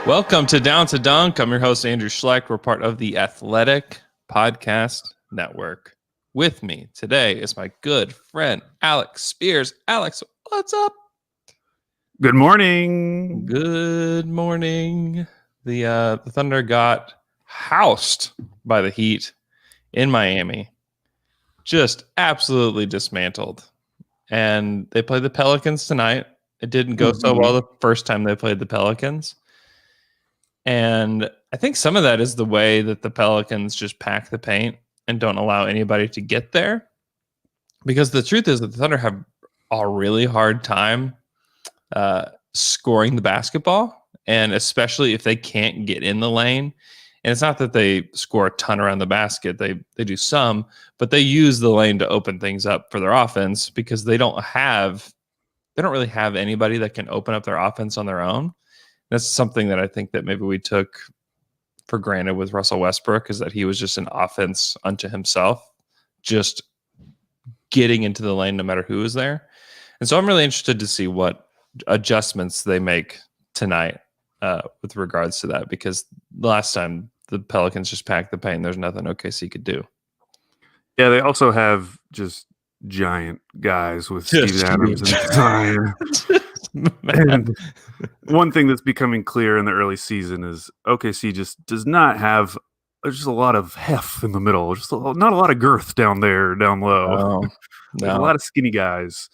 Welcome to Down to Dunk. I'm your host, Andrew Schlecht. We're part of the Athletic Podcast Network. With me today is my good friend, Alex Speers. Alex, what's up? Good morning. Good morning. The Thunder got housed by the Heat in Miami. Just absolutely dismantled. And they play the Pelicans tonight. It didn't go so well the first time they played the Pelicans. And I think some of that is the way that the Pelicans just pack the paint and don't allow anybody to get there. Because the truth is that the Thunder have a really hard time scoring the basketball, and especially if they can't get in the lane. And it's not that they score a ton around the basket. They do some, but they use the lane to open things up for their offense because they don't really have anybody that can open up their offense on their own. That's something that I think that maybe we took for granted with Russell Westbrook, is that he was just an offense unto himself, just getting into the lane no matter who is there. And so I'm really interested to see what adjustments they make tonight with regards to that, because the last time the Pelicans just packed the paint, there's nothing OKC could do. Yeah, they also have just giant guys with Steven Adams and Zion. And one thing that's becoming clear in the early season is OKC just does not have just a lot of heft in the middle. Just not a lot of girth down there, down low. There's a lot of skinny guys.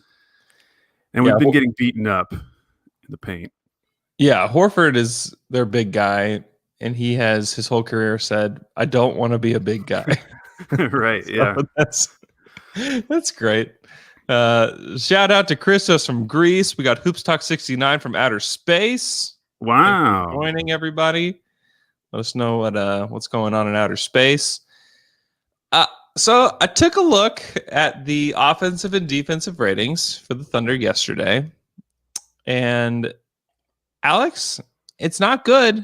And we've been getting beaten up in the paint. Yeah, Horford is their big guy, and he has his whole career said, I don't want to be a big guy. Right, so yeah. That's great. Shout out to Christos from Greece. We got Hoops Talk 69 from outer space. Wow. Thanks for joining, everybody. Let us know what's going on in outer space. So I took a look at the offensive and defensive ratings for the Thunder yesterday. And Alex, it's not good.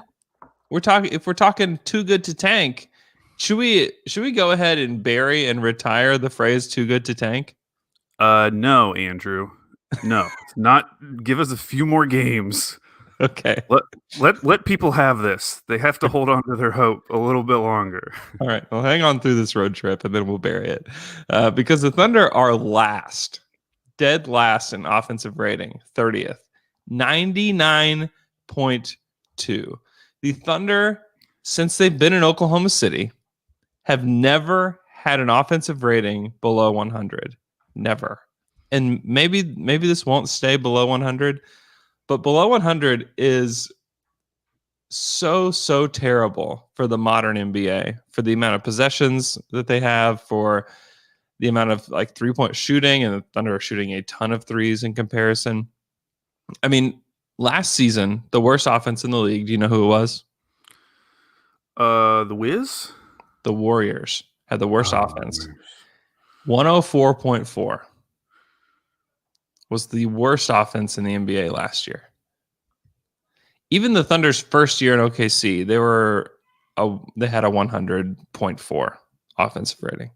If we're talking too good to tank, should we go ahead and bury and retire the phrase too good to tank? No, Andrew. No. Not give us a few more games. Okay. Let people have this. They have to hold on to their hope a little bit longer. All right. Well, hang on through this road trip and then we'll bury it. Because the Thunder are dead last in offensive rating, 30th, 99.2. The Thunder, since they've been in Oklahoma City, have never had an offensive rating below 100. Never. And maybe this won't stay below 100, but below 100 is so terrible for the modern NBA, for the amount of possessions that they have, for the amount of like 3-point shooting, and the Thunder are shooting a ton of threes in comparison. I mean, last season, the worst offense in the league, do you know who it was? The Wiz? The Warriors had the worst offense. 104.4 was the worst offense in the NBA last year. Even the Thunder's first year in OKC, they had a 100.4 offensive rating.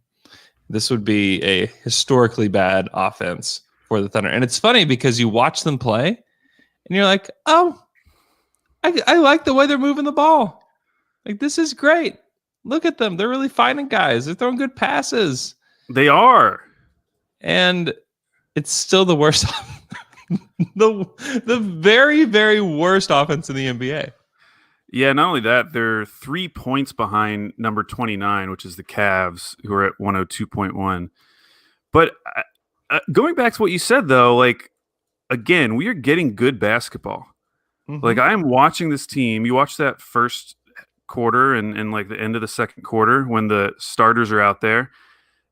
This would be a historically bad offense for the Thunder. And it's funny because you watch them play and you're like, oh, I like the way they're moving the ball. Like, this is great. Look at them. They're really finding guys. They're throwing good passes. They are. And it's still the worst, the very, very worst offense in the NBA. Yeah, not only that, they're 3 points behind number 29, which is the Cavs, who are at 102.1. But going back to what you said, though, like, again, we are getting good basketball. Mm-hmm. Like, I am watching this team. You watch that first quarter and like the end of the second quarter when the starters are out there.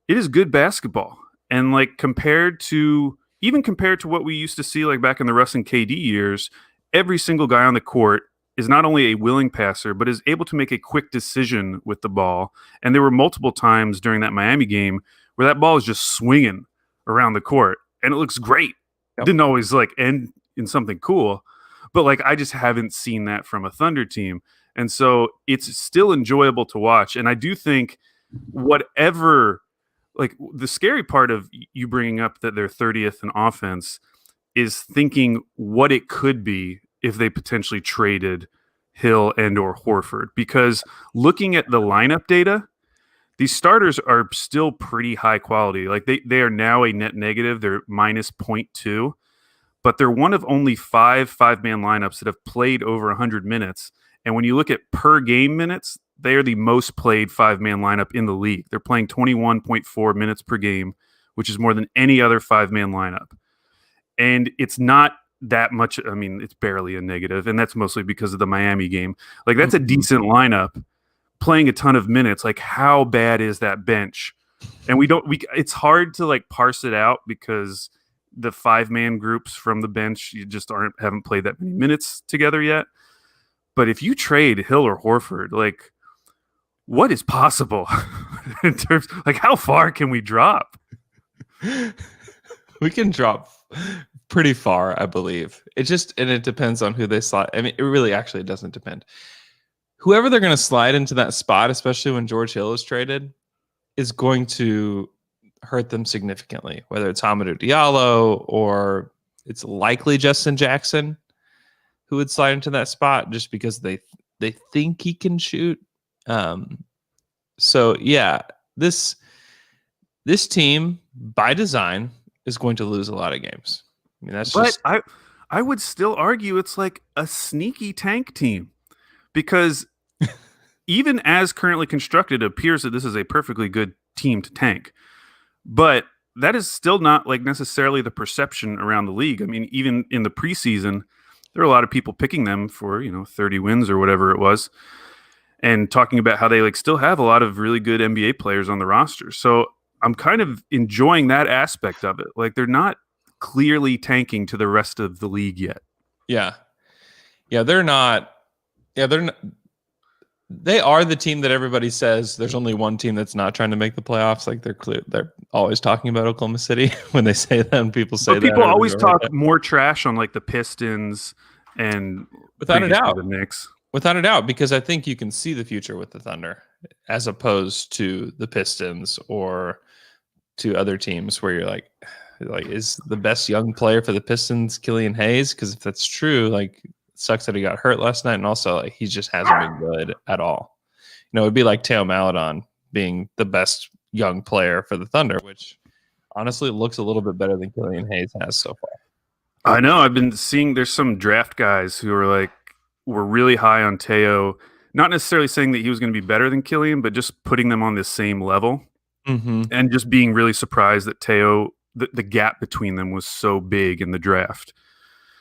It is good basketball. And like compared to what we used to see like back in the Russ and KD years, every single guy on the court is not only a willing passer, but is able to make a quick decision with the ball. And there were multiple times during that Miami game where that ball is just swinging around the court and it looks great. Yep. It didn't always like end in something cool, but like I just haven't seen that from a Thunder team. And so it's still enjoyable to watch. And I do think whatever, like the scary part of you bringing up that they're 30th in offense is thinking what it could be if they potentially traded Hill and or Horford. Because looking at the lineup data, these starters are still pretty high quality. Like they are now a net negative. They're minus 0.2, but they're one of only five-man lineups that have played over 100 minutes. And when you look at per game minutes, they are the most played 5-man lineup in the league. They're playing 21.4 minutes per game, which is more than any other 5-man lineup. And it's not that much. I mean, it's barely a negative, and that's mostly because of the Miami game. Like, that's a decent lineup playing a ton of minutes. Like, how bad is that bench? And it's hard to like parse it out because the 5-man groups from the bench, you just haven't played that many minutes together yet. But if you trade Hill or Horford, like, what is possible in terms, like, how far can we drop? We can drop pretty far, I believe. It depends on who they slide. I mean, it really actually doesn't depend. Whoever they're going to slide into that spot, especially when George Hill is traded, is going to hurt them significantly, whether it's Hamidou Diallo or it's likely Justin Jackson who would slide into that spot just because they think he can shoot. So yeah, this team by design is going to lose a lot of games. I mean, I would still argue it's like a sneaky tank team because even as currently constructed, it appears that this is a perfectly good team to tank. But that is still not like necessarily the perception around the league. I mean, even in the preseason, there were a lot of people picking them for, 30 wins or whatever it was, and talking about how they like still have a lot of really good NBA players on the roster. So I'm kind of enjoying that aspect of it. Like, they're not clearly tanking to the rest of the league yet. Yeah. Yeah, they're not. Yeah, they're not. They are the team that everybody says there's only one team that's not trying to make the playoffs. Like, they're always talking about Oklahoma City when they say that, and people say that. People always talk more trash on like the Pistons and without a doubt the Knicks. Without a doubt, because I think you can see the future with the Thunder as opposed to the Pistons or to other teams where you're like, is the best young player for the Pistons Killian Hayes? Because if that's true, like, it sucks that he got hurt last night, and also like he just hasn't been good at all. It'd be like Teo Maledon being the best young player for the Thunder, which honestly looks a little bit better than Killian Hayes has so far. I know. I've been seeing there's some draft guys who were really high on Teo, not necessarily saying that he was going to be better than Killian, but just putting them on the same level, and just being really surprised that Teo, the gap between them was so big in the draft.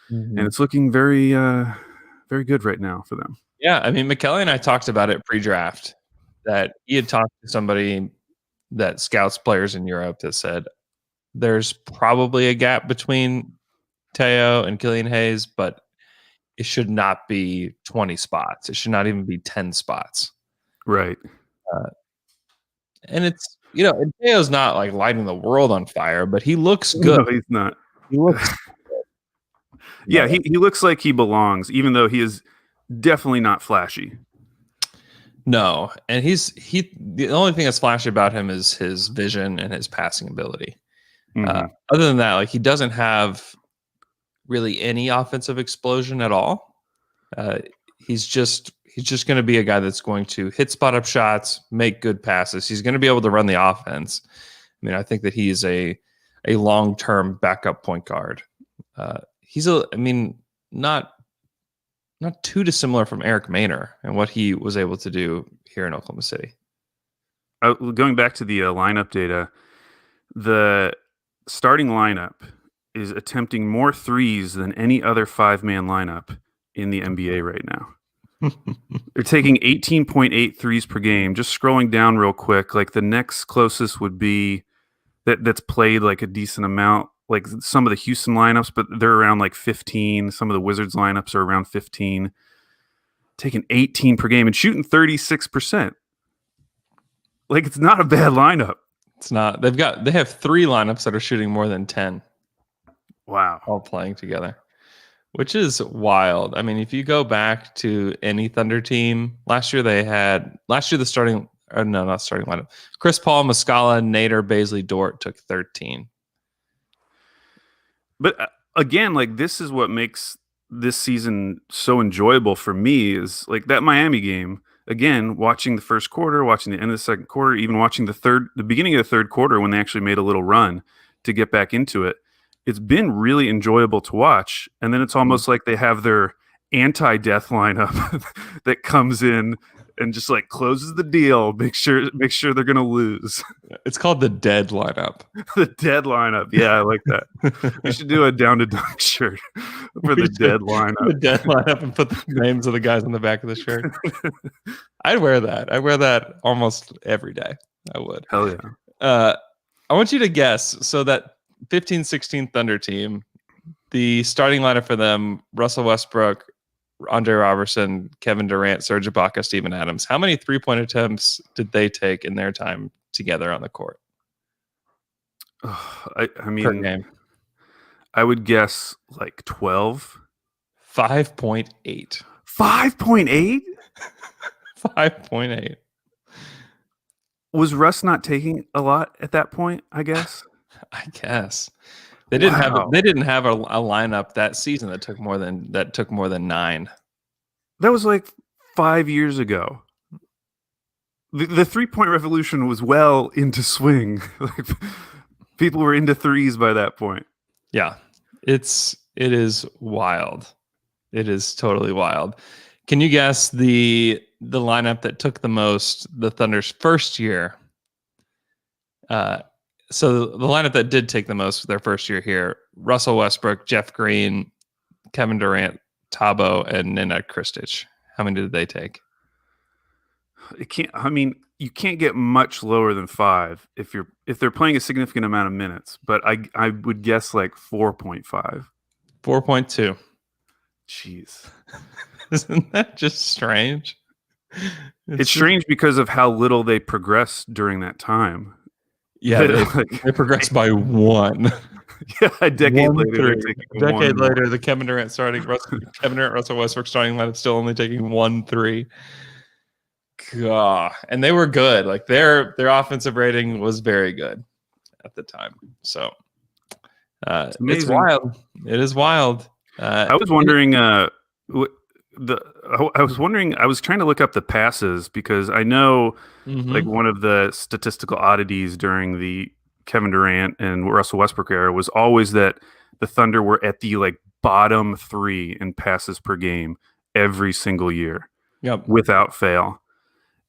And it's looking very, very good right now for them. Yeah, I mean, McKelly and I talked about it pre-draft, that he had talked to somebody that scouts players in Europe that said there's probably a gap between Teo and Killian Hayes, but it should not be 20 spots. It should not even be 10 spots. Right. And it's, and Teo's not like lighting the world on fire, but he looks good. No, he's not. He looks Yeah, he looks like he belongs, even though he is definitely not flashy. No, and the only thing that's flashy about him is his vision and his passing ability. Other than that, like, he doesn't have really any offensive explosion at all. He's just going to be a guy that's going to hit spot up shots, make good passes. He's going to be able to run the offense. I mean, I think that he's a long-term backup point guard. He's not too dissimilar from Eric Maynor and what he was able to do here in Oklahoma City. Going back to the lineup data, the starting lineup is attempting more threes than any other 5-man lineup in the NBA right now. They're taking 18.8 threes per game. Just scrolling down real quick, like the next closest would be that's played like a decent amount, like some of the Houston lineups, but they're around like 15. Some of the Wizards lineups are around 15. Taking 18 per game and shooting 36%. Like, it's not a bad lineup. It's not. They have 3 lineups that are shooting more than 10. Wow. All playing together, which is wild. I mean, if you go back to any Thunder team, last year the starting, not starting lineup. Chris Paul, Muscala, Nader, Bazley, Dort took 13. But again, like this is what makes this season so enjoyable for me is like that Miami game. Again, watching the first quarter, watching the end of the second quarter, even watching the beginning of the third quarter when they actually made a little run to get back into it. It's been really enjoyable to watch. And then it's almost like they have their anti-death lineup that comes in and just like closes the deal, make sure they're gonna lose. It's called the dead lineup. The dead lineup. Yeah, I like that. We should do a down to dunk shirt for the dead lineup. The dead lineup and put the names of the guys on the back of the shirt. I'd wear that. I wear that almost every day. I would. Hell yeah. I want you to guess. So that 15-16 Thunder team, the starting lineup for them, Russell Westbrook, Andre Robertson, Kevin Durant, Serge Ibaka, Steven Adams. How many three-point attempts did they take in their time together on the court? I mean, per game. I would guess like 12. 5.8. 5.8? 5.8. Was Russ not taking a lot at that point, I guess? I guess. They didn't have a lineup that season that took more than 9. That was like 5 years ago. The 3-point revolution was well into swing. Like, people were into threes by that point. Yeah. It is wild. It is totally wild. Can you guess the lineup that took the most the Thunder's first year? So the lineup that did take the most their first year here: Russell Westbrook, Jeff Green, Kevin Durant, Tabo, and Nenad Kristic. How many did they take? You can't get much lower than 5 if they're playing a significant amount of minutes. But I would guess like 4.5. 4.2. Jeez, isn't that just strange? It's strange because of how little they progressed during that time. Yeah, they progressed by 1. Yeah, a decade later. The Kevin Durant Russell Westbrook starting lineup still only taking 1 3. God, and they were good. Like their offensive rating was very good at the time. So it's wild. It is wild. I was wondering. I was trying to look up the passes because I know like one of the statistical oddities during the Kevin Durant and Russell Westbrook era was always that the Thunder were at the like bottom 3 in passes per game every single year. Yep. Without fail.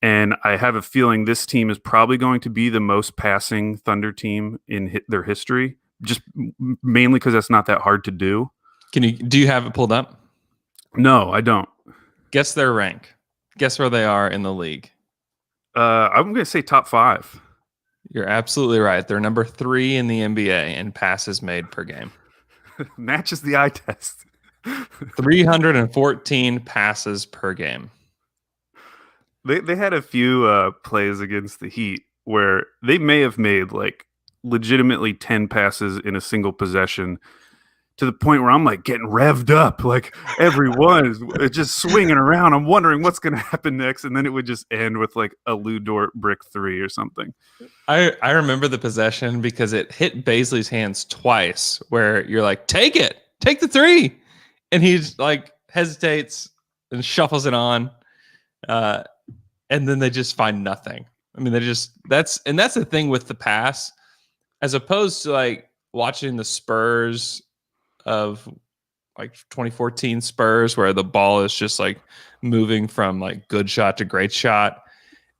And I have a feeling this team is probably going to be the most passing Thunder team in their history, just mainly because that's not that hard to do. Do you have it pulled up? No, I don't. Guess their rank. Guess where they are in the league. I'm going to say top 5. You're absolutely right. They're number 3 in the NBA in passes made per game. Matches the eye test. 314 passes per game. They had a few plays against the Heat where they may have made like legitimately 10 passes in a single possession, to the point where I'm like getting revved up, like everyone is just swinging around. I'm wondering what's going to happen next, and then it would just end with like a Lou Dort brick 3 or something. I remember the possession because it hit Bazley's hands twice, where you're like, take the 3, and he's like hesitates and shuffles it on, and then they just find nothing. I mean, that's the thing with the pass, as opposed to like watching the Spurs of like 2014 Spurs, where the ball is just like moving from like good shot to great shot.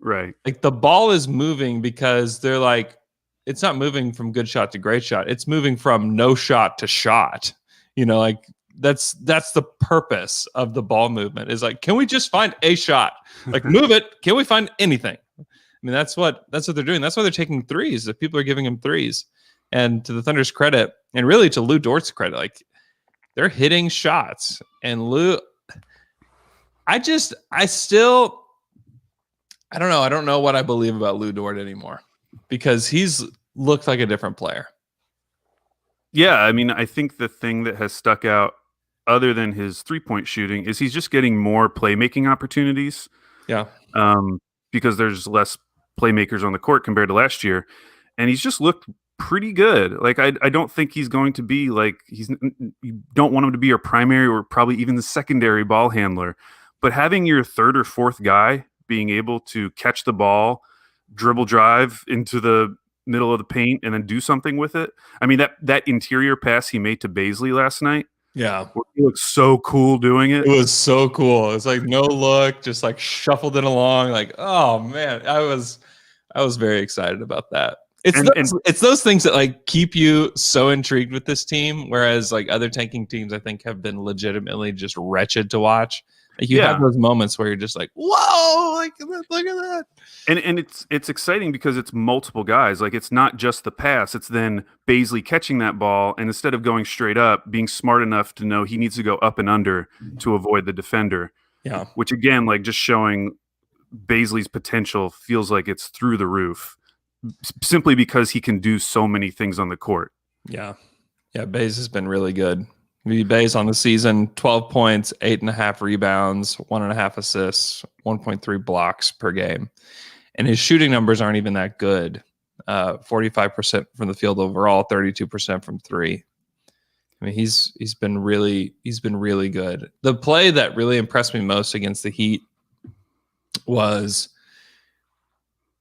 Right. Like the ball is moving because they're like, it's not moving from good shot to great shot. It's moving from no shot to shot. You know, like that's the purpose of the ball movement, is like, can we just find a shot? Like move it. Can we find anything? I mean, that's what they're doing. That's why they're taking threes. If people are giving them threes. And to the Thunder's credit, and really to Lou Dort's credit, like they're hitting shots. And Lou, I don't know. I don't know what I believe about Lou Dort anymore, because he's looked like a different player. Yeah, I mean, I think the thing that has stuck out, other than his 3-point shooting, is he's just getting more playmaking opportunities. Yeah. Because there's less playmakers on the court compared to last year. And he's just looked pretty good. Like I don't think he's going to be like you don't want him to be your primary or probably even the secondary ball handler, but having your third or fourth guy being able to catch the ball, dribble drive into the middle of the paint and then do something with it. I mean that interior pass he made to Bazley last night. Yeah. He looks so cool doing it. It was so cool. It's like no look, just like shuffled it along. Like, oh man, I was very excited about that. It's those things that like keep you so intrigued with this team, whereas like other tanking teams, I think, have been legitimately just wretched to watch. Like you have those moments where you're just like, whoa, like look at that. And it's exciting because it's multiple guys. Like it's not just the pass. It's then Bazley catching that ball and instead of going straight up, being smart enough to know he needs to go up and under to avoid the defender. Yeah. Which again, like just showing Bazley's potential feels like it's through the roof simply because he can do so many things on the court. Yeah. Yeah. Baze has been really good. Baze on the season, 12 points, 8.5 rebounds, 1.5 assists, 1.3 blocks per game. And his shooting numbers aren't even that good. 45% from the field overall, 32% from three. I mean, he's been really good. The play that really impressed me most against the Heat was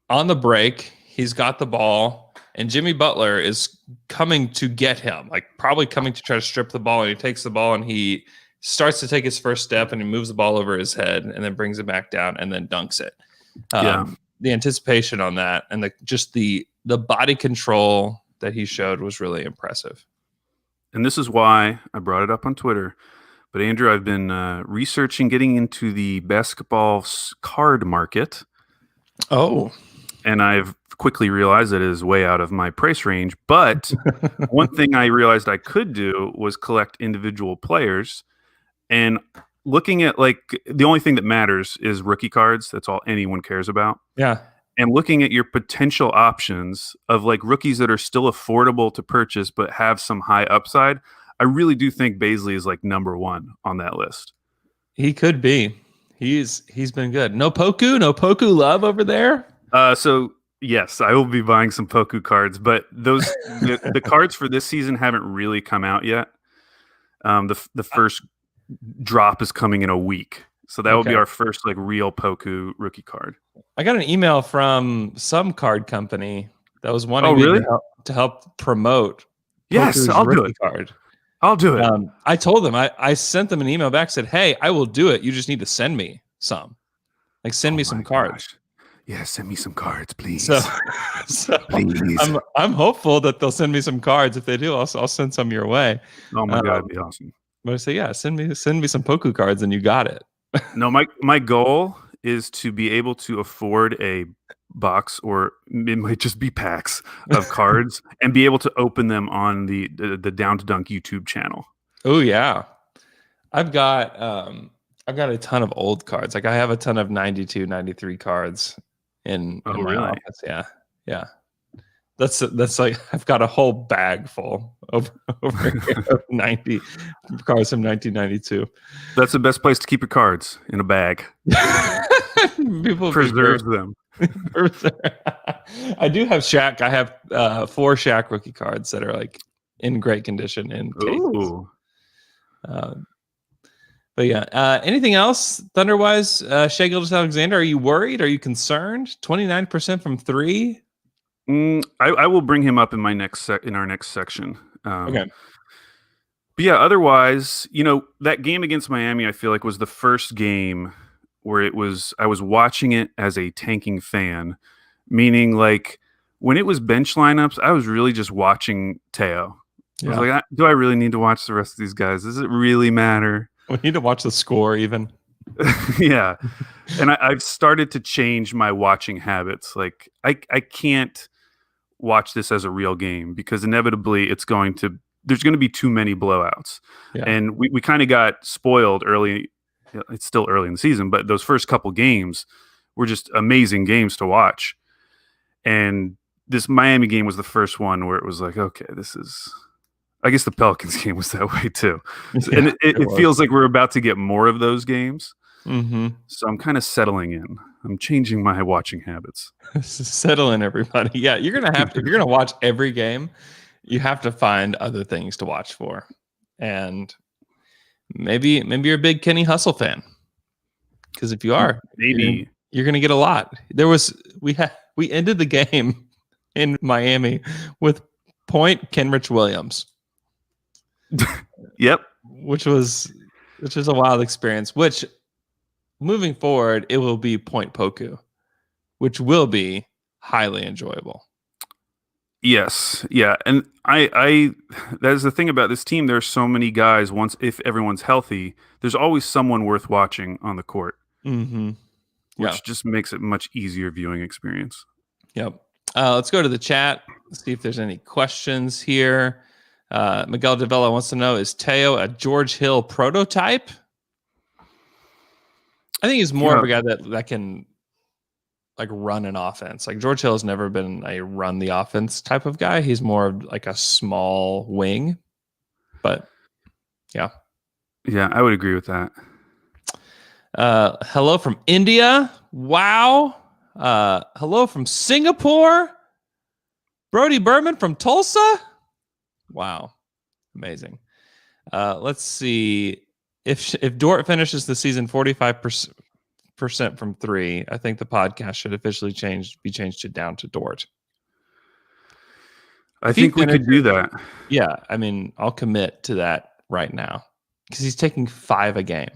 on the break. He's got the ball, and Jimmy Butler is coming to get him, like probably coming to try to strip the ball. And he takes the ball and he starts to take his first step, and he moves the ball over his head, and then brings it back down, and then dunks it. The anticipation on that, and the body control that he showed was really impressive. And this is why I brought it up on Twitter. But Andrew, I've been researching getting into the basketball card market. Oh. And I've quickly realized that it is way out of my price range. But one thing I realized I could do was collect individual players. And looking at like the only thing that matters is rookie cards. That's all anyone cares about. Yeah. And looking at your potential options of like rookies that are still affordable to purchase but have some high upside, I really do think Bazley is like number one on that list. He could be. He's been good. No Poku love over there. So yes, I will be buying some Poku cards, but the cards for this season haven't really come out yet. The first drop is coming in a week, so that will be our first like real Poku rookie card. I got an email from some card company that was wanting me to help promote. Yes, Poku's I'll do it. Card. I'll do it. I told them I sent them an email back, said, "Hey, I will do it. You just need to send me some. Like send me some cards." Yeah, send me some cards, please. So please. I'm hopeful that they'll send me some cards. If they do, I'll send some your way. Oh my god, it'd be awesome. But I say, yeah, send me some Poku cards, and you got it. No, my goal is to be able to afford a box, or it might just be packs of cards, and be able to open them on the Down to Dunk YouTube channel. Oh yeah, I've got a ton of old cards. Like I have a ton of 92, 93 cards in my office. Yeah. That's like I've got a whole bag full over here of 90 cards from 1992. That's the best place to keep your cards, in a bag. People preserve them. I do have Shaq. I have 4 Shaq rookie cards that are like in great condition in cases. But yeah, anything else Thunder-wise? Shai Gilgeous-Alexander, are you worried? Are you concerned? 29% from 3. I will bring him up in my in our next section. Okay. But yeah, otherwise, that game against Miami, I feel like was the first game where I was watching it as a tanking fan, meaning like when it was bench lineups, I was really just watching Teo. I was like, do I really need to watch the rest of these guys? Does it really matter? We need to watch the score even. Yeah. And I've started to change my watching habits. Like I can't watch this as a real game because inevitably there's going to be too many blowouts. Yeah. And we kind of got spoiled early. It's still early in the season, but those first couple games were just amazing games to watch. And this Miami game was the first one where it was like, okay, I guess the Pelicans game was that way too. Yeah, and it feels like we're about to get more of those games. Mm-hmm. So I'm kind of settling in. I'm changing my watching habits. Settle in, everybody. Yeah, you're gonna have to. If you're gonna watch every game, you have to find other things to watch for, and maybe you're a big Kenny Hustle fan, because if you are, Maybe. you're gonna get a lot. We ended the game in Miami with point Kenrich Williams. Yep. Which was a wild experience. Which moving forward, it will be point Poku, which will be highly enjoyable. Yes, yeah, and I that is the thing about this team. There's so many guys. If everyone's healthy, there's always someone worth watching on the court, which just makes it a much easier viewing experience. Yep. Let's go to the chat. Let's see if there's any questions here. Miguel Devella wants to know: is Teo a George Hill prototype? I think he's more of a guy that can like run an offense. Like George Hill has never been a run the offense type of guy. He's more of like a small wing. But yeah. Yeah, I would agree with that. Hello from India. Wow. Hello from Singapore. Brody Berman from Tulsa. Wow. Amazing. Let's see. If Dort finishes the season 45% from three, I think the podcast should officially be changed to down to Dort. I think we could do that. Yeah, I mean, I'll commit to that right now because he's taking 5 a game.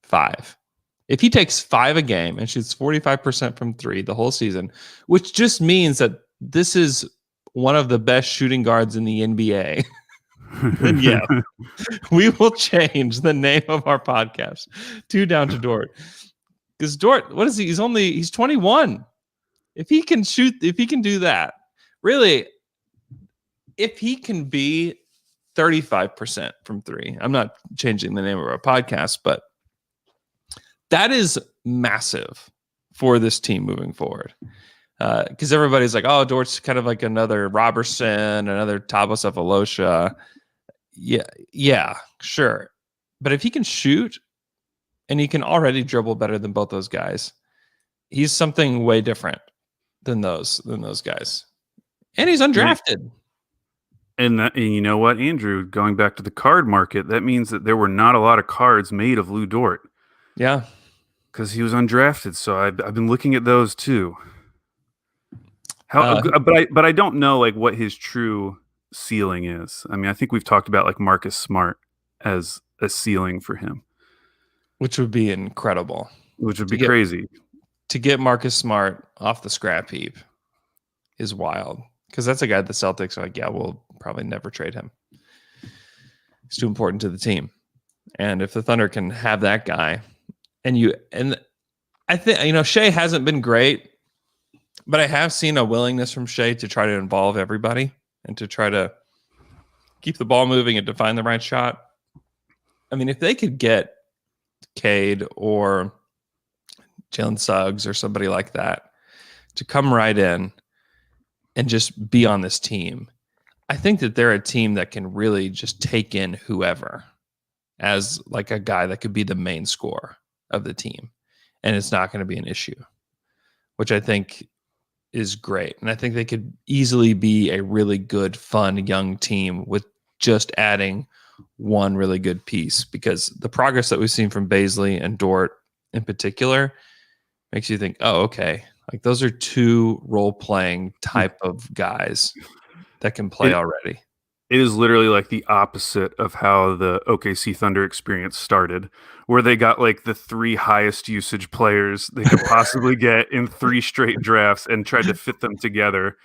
5. If he takes 5 a game and shoots 45% from three the whole season, which just means that this is one of the best shooting guards in the NBA, then yeah, we will change the name of our podcast to Down to Dort. Because Dort, what is he? He's 21. If he can do that, really, if he can be 35% from three, I'm not changing the name of our podcast, but that is massive for this team moving forward. Because everybody's like, oh, Dort's kind of like another Robertson, another Tabas Afalosha. Yeah, sure. But if he can shoot, and he can already dribble better than both those guys, he's something way different than those guys. And he's undrafted. And you know what, Andrew, going back to the card market, that means that there were not a lot of cards made of Lou Dort. Yeah. Because he was undrafted. So I've been looking at those too. But I don't know like what his true ceiling is. I mean, I think we've talked about like Marcus Smart as a ceiling for him. Which would be incredible. Which would be crazy. To get Marcus Smart off the scrap heap is wild. Because that's a guy the Celtics are like, yeah, we'll probably never trade him. He's too important to the team. And if the Thunder can have that guy, and I think, Shea hasn't been great, but I have seen a willingness from Shea to try to involve everybody and to try to keep the ball moving and to find the right shot. I mean, if they could get Cade or Jalen Suggs or somebody like that to come right in and just be on this team, I think that they're a team that can really just take in whoever as like a guy that could be the main scorer of the team. And it's not going to be an issue, which I think is great. And I think they could easily be a really good, fun, young team with just adding one really good piece, because the progress that we've seen from Bazley and Dort in particular makes you think, oh, okay, like those are 2 role-playing type of guys that can play already. It is literally like the opposite of how the OKC Thunder experience started, where they got like the 3 highest usage players they could possibly get in 3 straight drafts and tried to fit them together.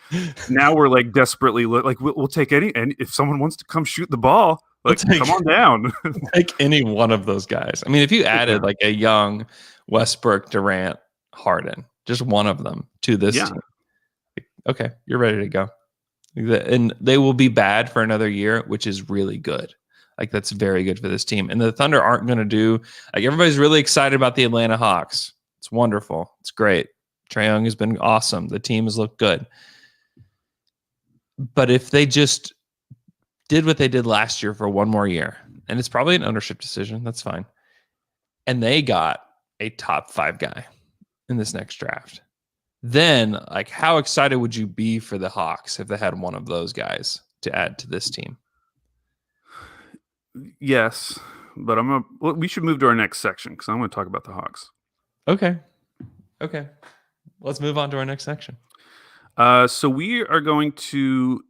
Now we're like desperately like we'll take any, and if someone wants to come shoot the ball, like come on down. Take any one of those guys. I mean, if you added like a young Westbrook, Durant, Harden, just one of them to this team, okay, you're ready to go. And they will be bad for another year, which is really good. Like that's very good for this team. And the Thunder aren't going to do, like everybody's really excited about the Atlanta Hawks. It's wonderful. It's great. Trae Young has been awesome. The team has looked good. But if they just did what they did last year for one more year, and it's probably an ownership decision, that's fine. And they got a top 5 guy in this next draft, then like how excited would you be for the Hawks if they had one of those guys to add to this team? Yes, but we should move to our next section because I'm going to talk about the Hawks. Okay. Let's move on to our next section. So we are going to,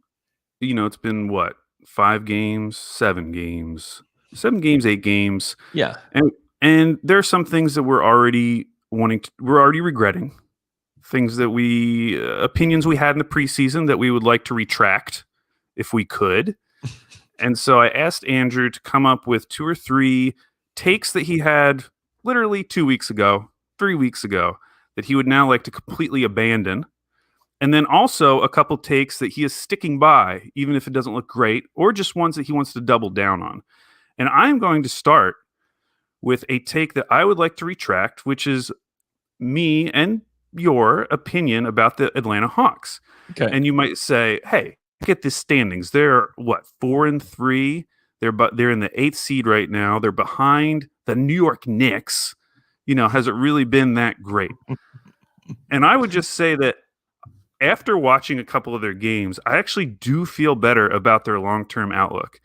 it's been what, 5 games, 7 games, 7 games, 8 games. Yeah. And there are some things that we're already regretting. Things that opinions we had in the preseason that we would like to retract if we could. And so I asked Andrew to come up with 2 or 3 takes that he had literally 2 weeks ago, 3 weeks ago, that he would now like to completely abandon. And then also a couple takes that he is sticking by, even if it doesn't look great, or just ones that he wants to double down on. And I'm going to start with a take that I would like to retract, which is me and your opinion about the Atlanta Hawks. Okay. And you might say, hey, look at the standings. They're 4-3. They're in the 8th seed right now. They're behind the New York Knicks. Has it really been that great? And I would just say that after watching a couple of their games, I actually do feel better about their long-term outlook.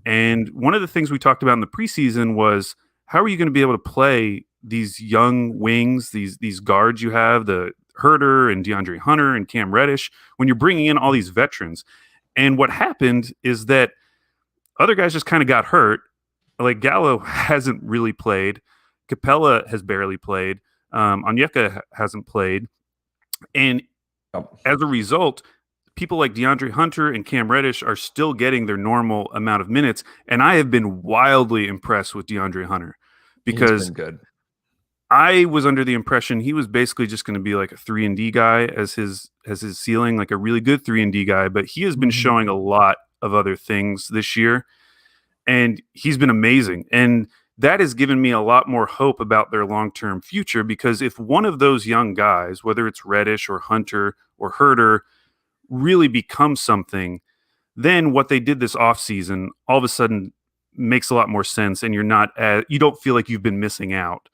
And one of the things we talked about in the preseason was, how are you going to be able to play these young wings, these guards you have, the Herter and DeAndre Hunter and Cam Reddish, when you're bringing in all these veterans? And what happened is that other guys just kind of got hurt. Like Gallo hasn't really played. Capella has barely played. Onyeka hasn't played. And as a result, people like DeAndre Hunter and Cam Reddish are still getting their normal amount of minutes. And I have been wildly impressed with DeAndre Hunter because good. I was under the impression he was basically just going to be like a 3-and-D guy as his ceiling, like a really good 3-and-D guy. But he has been showing a lot of other things this year, and he's been amazing. And that has given me a lot more hope about their long-term future, because if one of those young guys, whether it's Reddish or Hunter or Herter, really becomes something, then what they did this offseason all of a sudden makes a lot more sense, and you don't feel like you've been missing out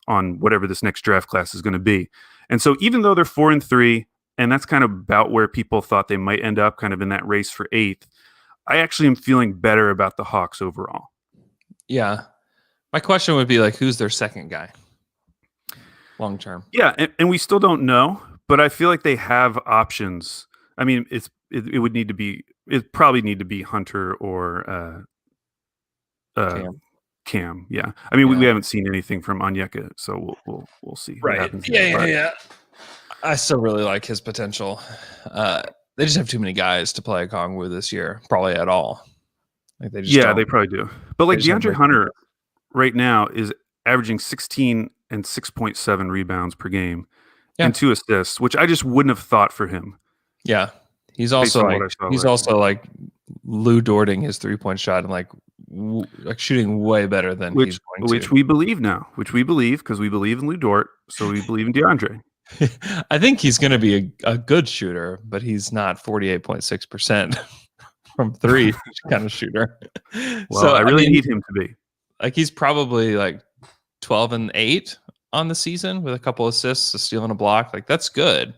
on whatever this next draft class is going to be. And so even though they're 4-3, and that's kind of about where people thought they might end up, kind of in that race for 8th, I actually am feeling better about the Hawks overall. Yeah. My question would be like, who's their second guy long term? Yeah, and we still don't know, but I feel like they have options. I mean, it probably need to be Hunter or Cam. Yeah. I mean, we haven't seen anything from Onyeka, so we'll see what happens. Yeah. I still really like his potential. They just have too many guys to play Kongwu this year, probably at all. Like they probably do. But like DeAndre Hunter right now is averaging 16 and 6.7 rebounds per game and 2 assists, which I just wouldn't have thought for him. Yeah. He's also like Lou Dorting his 3-point shot and like shooting way better than he's going to. Which we believe now. Which we believe because we believe in Lou Dort, so we believe in DeAndre. I think he's going to be a good shooter, but he's not 48.6% from 3 kind of shooter. Well, so I really need him to be. Like he's probably like 12-8 on the season with a couple assists, a steal and a block. Like that's good.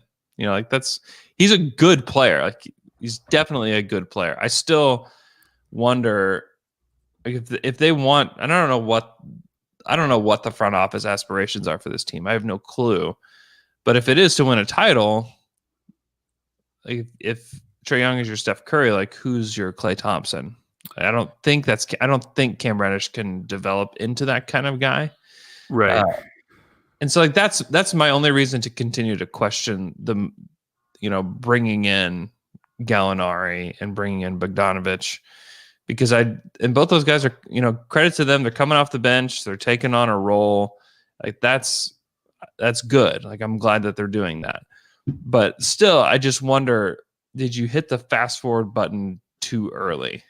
He's a good player. Like he's definitely a good player. I still wonder if they want. I don't know what the front office aspirations are for this team. I have no clue. But if it is to win a title, like if Trae Young is your Steph Curry, like who's your Klay Thompson? I don't think Cam Reddish can develop into that kind of guy. Right. And so like that's my only reason to continue to question the, bringing in Gallinari and bringing in Bogdanovich, because and both those guys are, credit to them. They're coming off the bench. They're taking on a role. Like that's good. Like I'm glad that they're doing that. But still, I just wonder, did you hit the fast forward button too early?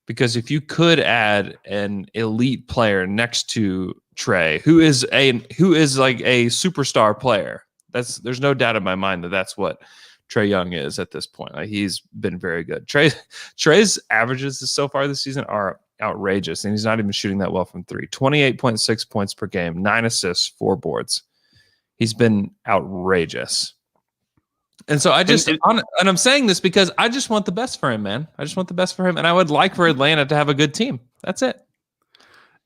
Because if you could add an elite player next to Trae, who is like a superstar player, there's no doubt in my mind that that's what Trae Young is at this point. Like he's been very good. Trae's averages so far this season are outrageous, and he's not even shooting that well from 3. 28.6 points per game, 9 assists, 4 boards. He's been outrageous. And so and I'm saying this because I just want the best for him, man. I just want the best for him. And I would like for Atlanta to have a good team. That's it.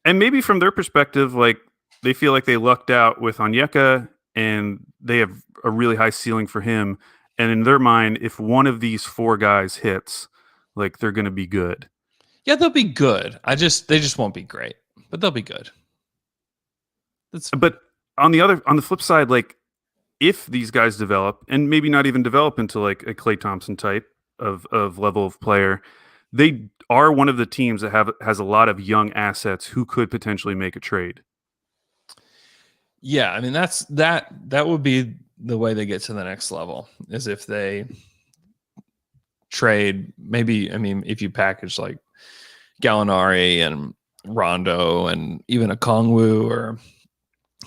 And maybe from their perspective, like they feel like they lucked out with Onyeka and they have a really high ceiling for him. And in their mind, if one of these 4 guys hits, like they're going to be good. Yeah, they'll be good. They just won't be great, but they'll be good. But on the flip side, like if these guys develop and maybe not even develop into like a Klay Thompson type of level of player, they are one of the teams that has a lot of young assets who could potentially make a trade. Yeah, I mean that would be the way they get to the next level is if they trade maybe, I mean, if you package like Gallinari and Rondo and even a Kongwu or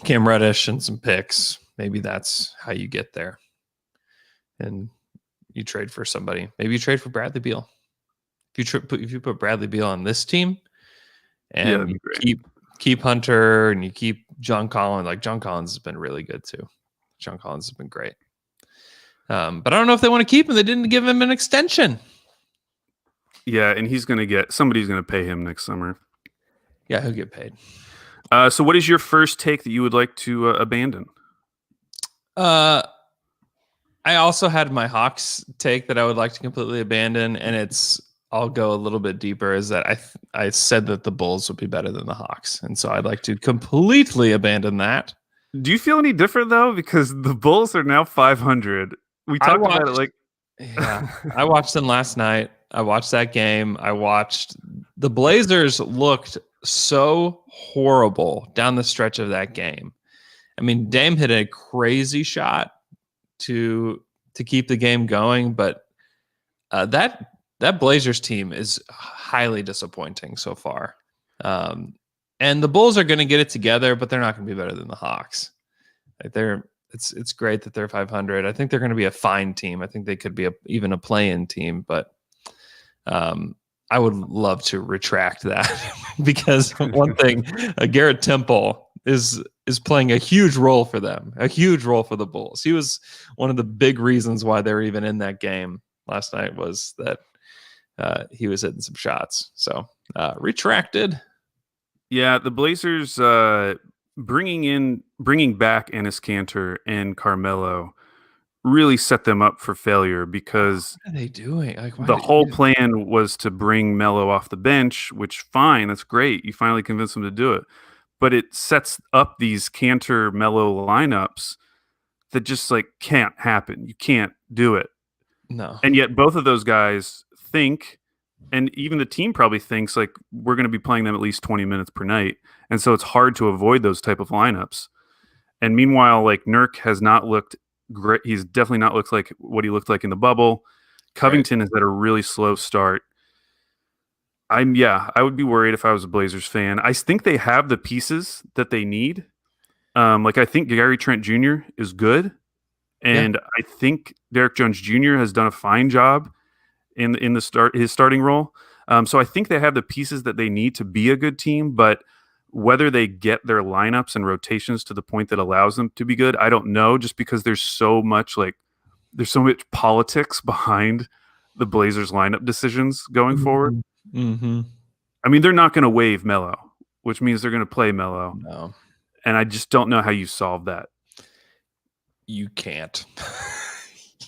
Cam Reddish and some picks, maybe that's how you get there. And you trade for somebody. Maybe you trade for Bradley Beal. If you put Bradley Beal on this team and you keep Hunter and you keep John Collins, like John Collins has been really good too. John Collins has been great. But I don't know if they want to keep him. They didn't give him an extension. Yeah, and somebody's going to pay him next summer. Yeah, he'll get paid. So what is your first take that you would like to abandon? I also had my Hawks take that I would like to completely abandon, and I'll go a little bit deeper, is that I said that the Bulls would be better than the Hawks, and so I'd like to completely abandon that. Do you feel any different though? Because the Bulls are now 500. We talked about it like... Yeah, I watched them last night. I watched that game. The Blazers looked so horrible down the stretch of that game. I mean, Dame hit a crazy shot to keep the game going, but that Blazers team is highly disappointing so far. And the Bulls are going to get it together, but they're not going to be better than the Hawks. Like it's great that they're 500. I think they're going to be a fine team. I think they could be even a play-in team, but I would love to retract that because one thing, Garrett Temple is playing a huge role for them, a huge role for the Bulls. He was one of the big reasons why they were even in that game last night, was that he was hitting some shots. So retracted. Yeah, the Blazers bringing back Enes Kanter and Carmelo really set them up for failure, because what are they doing? The whole plan was to bring Melo off the bench, which fine, that's great. You finally convinced them to do it. But it sets up these Kanter Melo lineups that just like can't happen. You can't do it. No. And yet both of those guys think, and even the team probably thinks, like, we're going to be playing them at least 20 minutes per night. And so it's hard to avoid those type of lineups. And meanwhile, like, Nurk has not looked great. He's definitely not looked like what he looked like in the bubble. Covington has had a really slow start. I would be worried if I was a Blazers fan. I think they have the pieces that they need. I think Gary Trent Jr. is good. And I think Derek Jones Jr. has done a fine job in his starting role. So I think they have the pieces that they need to be a good team, but whether they get their lineups and rotations to the point that allows them to be good, I don't know, just because there's so much politics behind the Blazers lineup decisions going forward. Mm-hmm. I mean, they're not going to waive Melo, which means they're going to play Melo. No. And I just don't know how you solve that. You can't.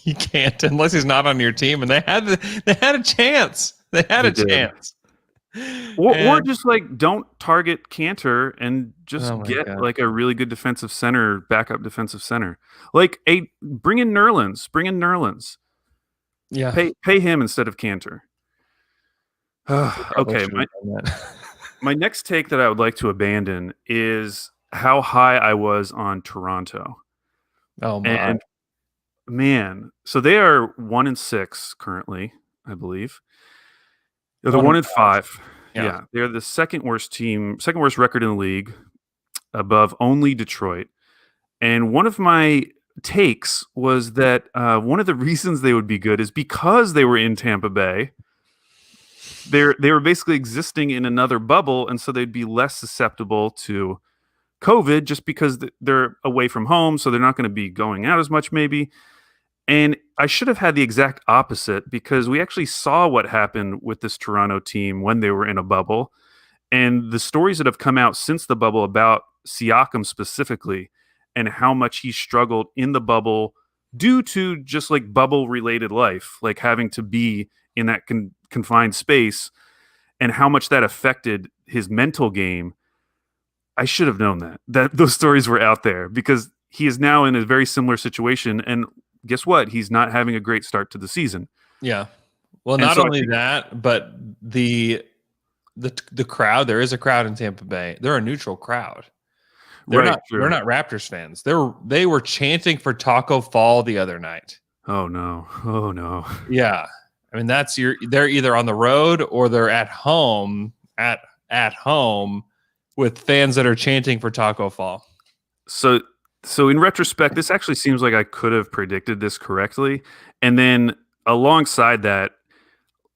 You can't unless he's not on your team. And they had a chance. They had a chance. Or just like don't target Kanter and just get like a really good defensive center, backup defensive center. Like bring in Nerlens. Yeah. Pay him instead of Kanter. Okay. My next take that I would like to abandon is how high I was on Toronto. Oh my. And man, so they are 1-6 currently, I believe. They're 1-5. Yeah, they're the second worst record in the league, above only Detroit. And one of my takes was that one of the reasons they would be good is because they were in Tampa Bay. They were basically existing in another bubble, and so they'd be less susceptible to COVID just because they're away from home, so they're not going to be going out as much maybe. And I should have had the exact opposite because we actually saw what happened with this Toronto team when they were in a bubble. And the stories that have come out since the bubble about Siakam specifically and how much he struggled in the bubble due to just like bubble related life, like having to be in that confined space and how much that affected his mental game. I should have known that those stories were out there because he is now in a very similar situation. And guess what? He's not having a great start to the season. Yeah. Well, And not so only that, but the crowd, there is a crowd in Tampa Bay. They're a neutral crowd. They're not Raptors fans. They were chanting for Taco Fall the other night. Oh no. Yeah. I mean, they're either on the road or they're at home at home with fans that are chanting for Taco Fall. So in retrospect, this actually seems like I could have predicted this correctly. And then alongside that,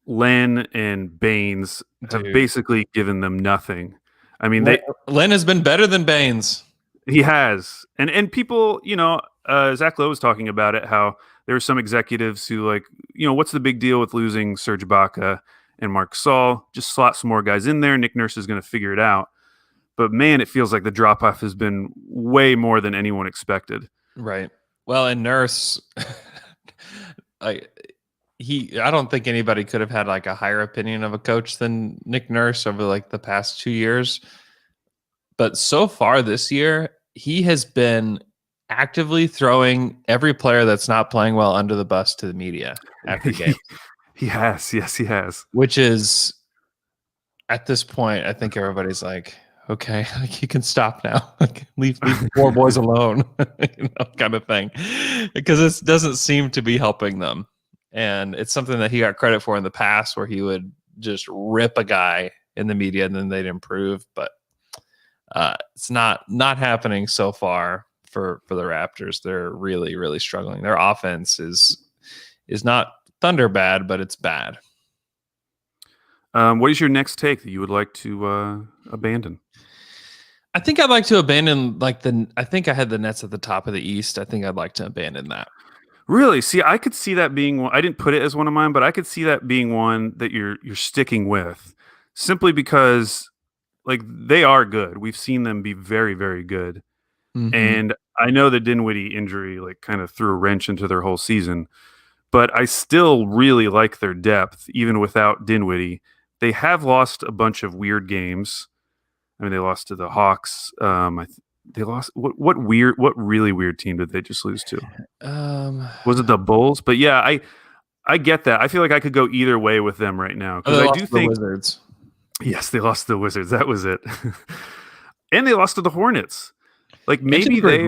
Len and Baines have basically given them nothing. I mean, Len has been better than Baines. He has. And people, Zach Lowe was talking about it, how there were some executives who like, what's the big deal with losing Serge Ibaka and Marc Gasol? Just slot some more guys in there. Nick Nurse is going to figure it out. But man, it feels like the drop-off has been way more than anyone expected. Right. Well, and Nurse, I don't think anybody could have had like a higher opinion of a coach than Nick Nurse over like the past 2 years. But so far this year, he has been actively throwing every player that's not playing well under the bus to the media after games. He has. Yes, he has. Which is, at this point, I think everybody's like, okay, like you can stop now. Like, leave the poor boys alone, kind of thing. Because it doesn't seem to be helping them. And it's something that he got credit for in the past where he would just rip a guy in the media and then they'd improve. But it's not happening so far for the Raptors. They're really, really struggling. Their offense is not Thunder bad, but it's bad. What is your next take that you would like to abandon? I think I'd like to abandon I think I had the Nets at the top of the East. I think I'd like to abandon that. Really? See, I could see that being one. I didn't put it as one of mine, but I could see that being one that you're sticking with, simply because like they are good. We've seen them be very, very good. Mm-hmm. And I know the Dinwiddie injury like kind of threw a wrench into their whole season, but I still really like their depth, even without Dinwiddie. They have lost a bunch of weird games. I mean, they lost to the Hawks. They lost what really weird team did they just lose to? Was it the Bulls? But yeah, I get that. I feel like I could go either way with them right now because I do think the Wizards. Yes, they lost to the Wizards. That was it. And they lost to the Hornets. Like maybe they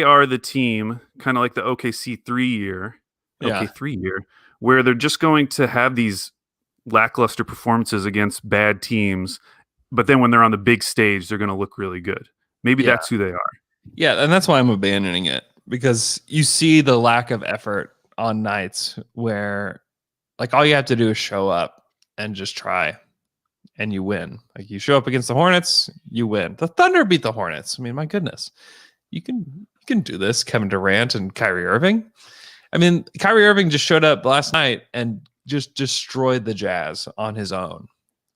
are the team, kind of like the OKC 3 year, where they're just going to have these lackluster performances against bad teams, but then when they're on the big stage, they're going to look really good. Maybe that's who they are. Yeah, and that's why I'm abandoning it, because you see the lack of effort on nights where like all you have to do is show up and just try and you win. Like you show up against the Hornets, you win. The Thunder beat the Hornets. I mean, my goodness. You can do this, Kevin Durant and Kyrie Irving. I mean, Kyrie Irving just showed up last night and just destroyed the Jazz on his own.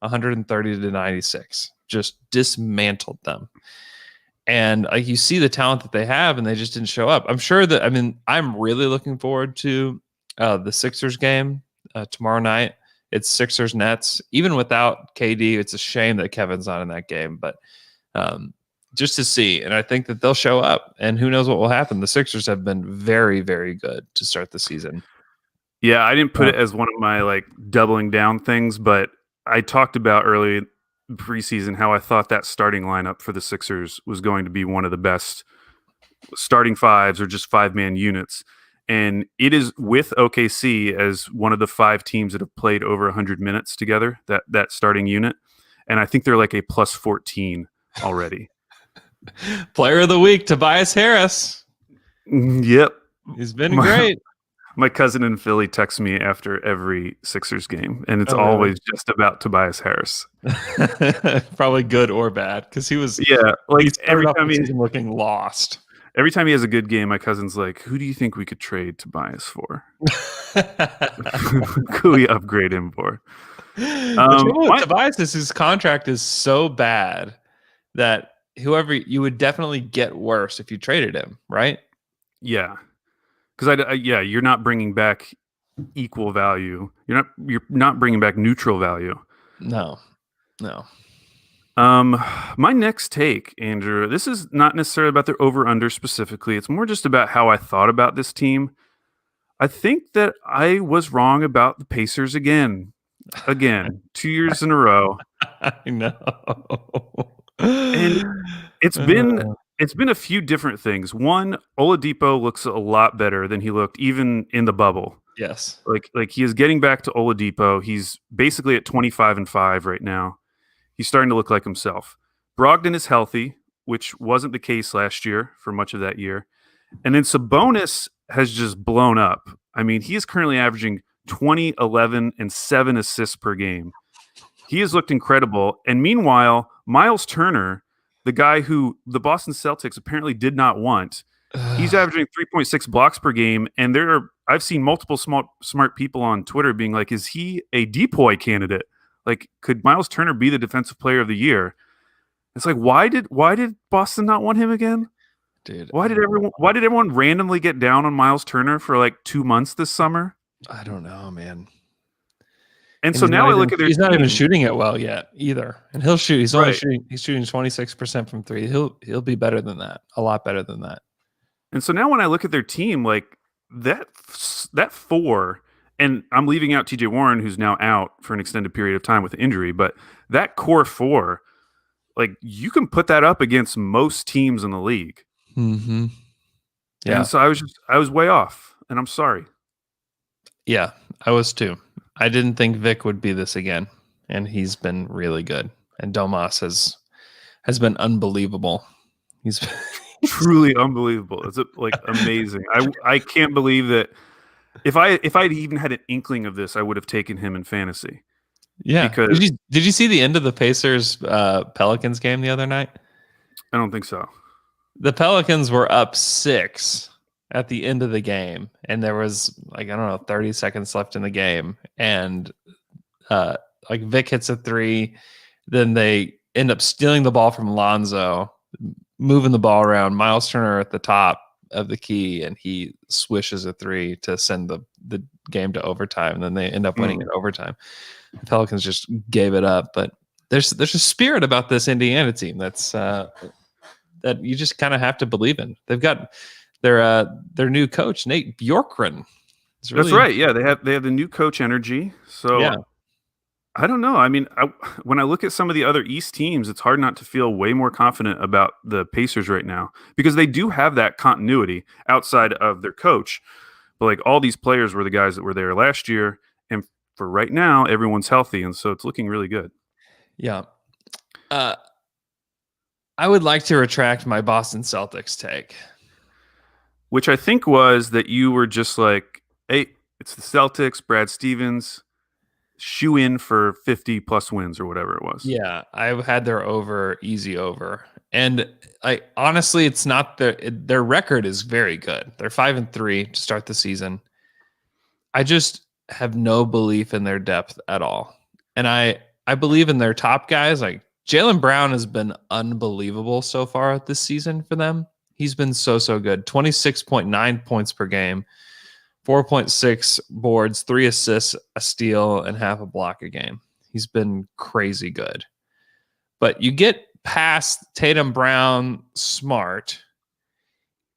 130-96. Just dismantled them. And like you see the talent that they have, and they just didn't show up. I'm sure that, I mean, I'm really looking forward to the Sixers game tomorrow night. It's Sixers Nets. Even without KD, it's a shame that Kevin's not in that game, but just to see. And I think that they'll show up, and who knows what will happen. The Sixers have been very, very good to start the season. Yeah, I didn't put it as one of my like doubling down things, but I talked about early preseason how I thought that starting lineup for the Sixers was going to be one of the best starting fives or just 5-man units. And it is with OKC as one of the 5 teams that have played over 100 minutes together, that starting unit. And I think they're like a plus 14 already. Player of the week, Tobias Harris. Yep. He's been great. My cousin in Philly texts me after every Sixers game, and it's Oh, really? always just about Tobias Harris. Probably good or bad because Yeah, he like started off the season looking lost. every time he has a good game, my cousin's like, "Who do you think we could trade Tobias for? Who could we upgrade him for?" The trouble with My Tobias is his contract is so bad that whoever you would definitely get worse if you traded him, right? yeah, because yeah, you're not bringing back equal value. You're not bringing back neutral value. No, no. My next take, Andrew, this is not necessarily about their over under specifically. It's more just about how I thought about this team. I think that I was wrong about the Pacers again. Again, 2 years in a row. I know. And it's been Uh, it's been a few different things. One, Oladipo looks a lot better than he looked even in the bubble. yes. Like he is getting back to Oladipo. He's basically at 25-5 right now. He's starting to look like himself. Brogdon is healthy, which wasn't the case last year for much of that year. And then Sabonis has just blown up. I mean, he is currently averaging 20, 11, and 7 assists per game. He has looked incredible. And meanwhile, Miles Turner, the guy who the Boston Celtics apparently did not want, he's averaging 3.6 blocks per game. And I've seen multiple smart people on Twitter being like, is he a depoy candidate? Like, could Miles Turner be the defensive player of the year? It's like, why did Boston not want him again? Dude, Why did everyone randomly get down on Miles Turner for like 2 months this summer? I don't know, man. And so now I look at their he's not even team. shooting it well yet either. And he'll shoot. He's only Right. shooting 26% from three. He'll be better than that. A lot better than that. And so now when I look at their team, like that four, and I'm leaving out TJ Warren, who's now out for an extended period of time with injury, but that core four, like you can put that up against most teams in the league. Mm-hmm. Yeah. And so I was way off, and I'm sorry. Yeah, I was too. I didn't think Vic would be this again, and he's been really good. And Domas has been unbelievable. He's Truly unbelievable. It's like amazing. I can't believe that if I'd even had an inkling of this, I would have taken him in fantasy. yeah. Because Did you see the end of the Pacers Pelicans game the other night? I don't think so. The Pelicans were up 6 at the end of the game, and there was like, I don't know, 30 seconds left in the game, and like Vic hits a 3, then they end up stealing the ball from Lonzo, moving the ball around. Miles Turner at the top of the key, and he swishes a 3 to send the game to overtime, and then they end up winning in overtime. The Pelicans just gave it up, but there's a spirit about this Indiana team that's that you just kind of have to believe in. They've got their new coach, Nate Bjorkgren. That's right. Yeah, they have the new coach energy. So yeah. I don't know. I mean, when I look at some of the other East teams, it's hard not to feel way more confident about the Pacers right now because they do have that continuity outside of their coach. But like all these players were the guys that were there last year, and for right now, everyone's healthy, and so it's looking really good. Yeah. I would like to retract my Boston Celtics take. Which I think was that you were just like, hey, it's the Celtics, Brad Stevens, shoe in for 50 plus wins or whatever it was. Yeah, I had their easy over. And honestly, it's not their record is very good. They're 5-3 to start the season. I just have no belief in their depth at all. And I believe in their top guys. Like Jaylen Brown has been unbelievable so far this season for them. He's been so good. 26.9 points per game, 4.6 boards, 3 assists, a steal, and half a block a game. He's been crazy good. But you get past Tatum, Brown, Smart,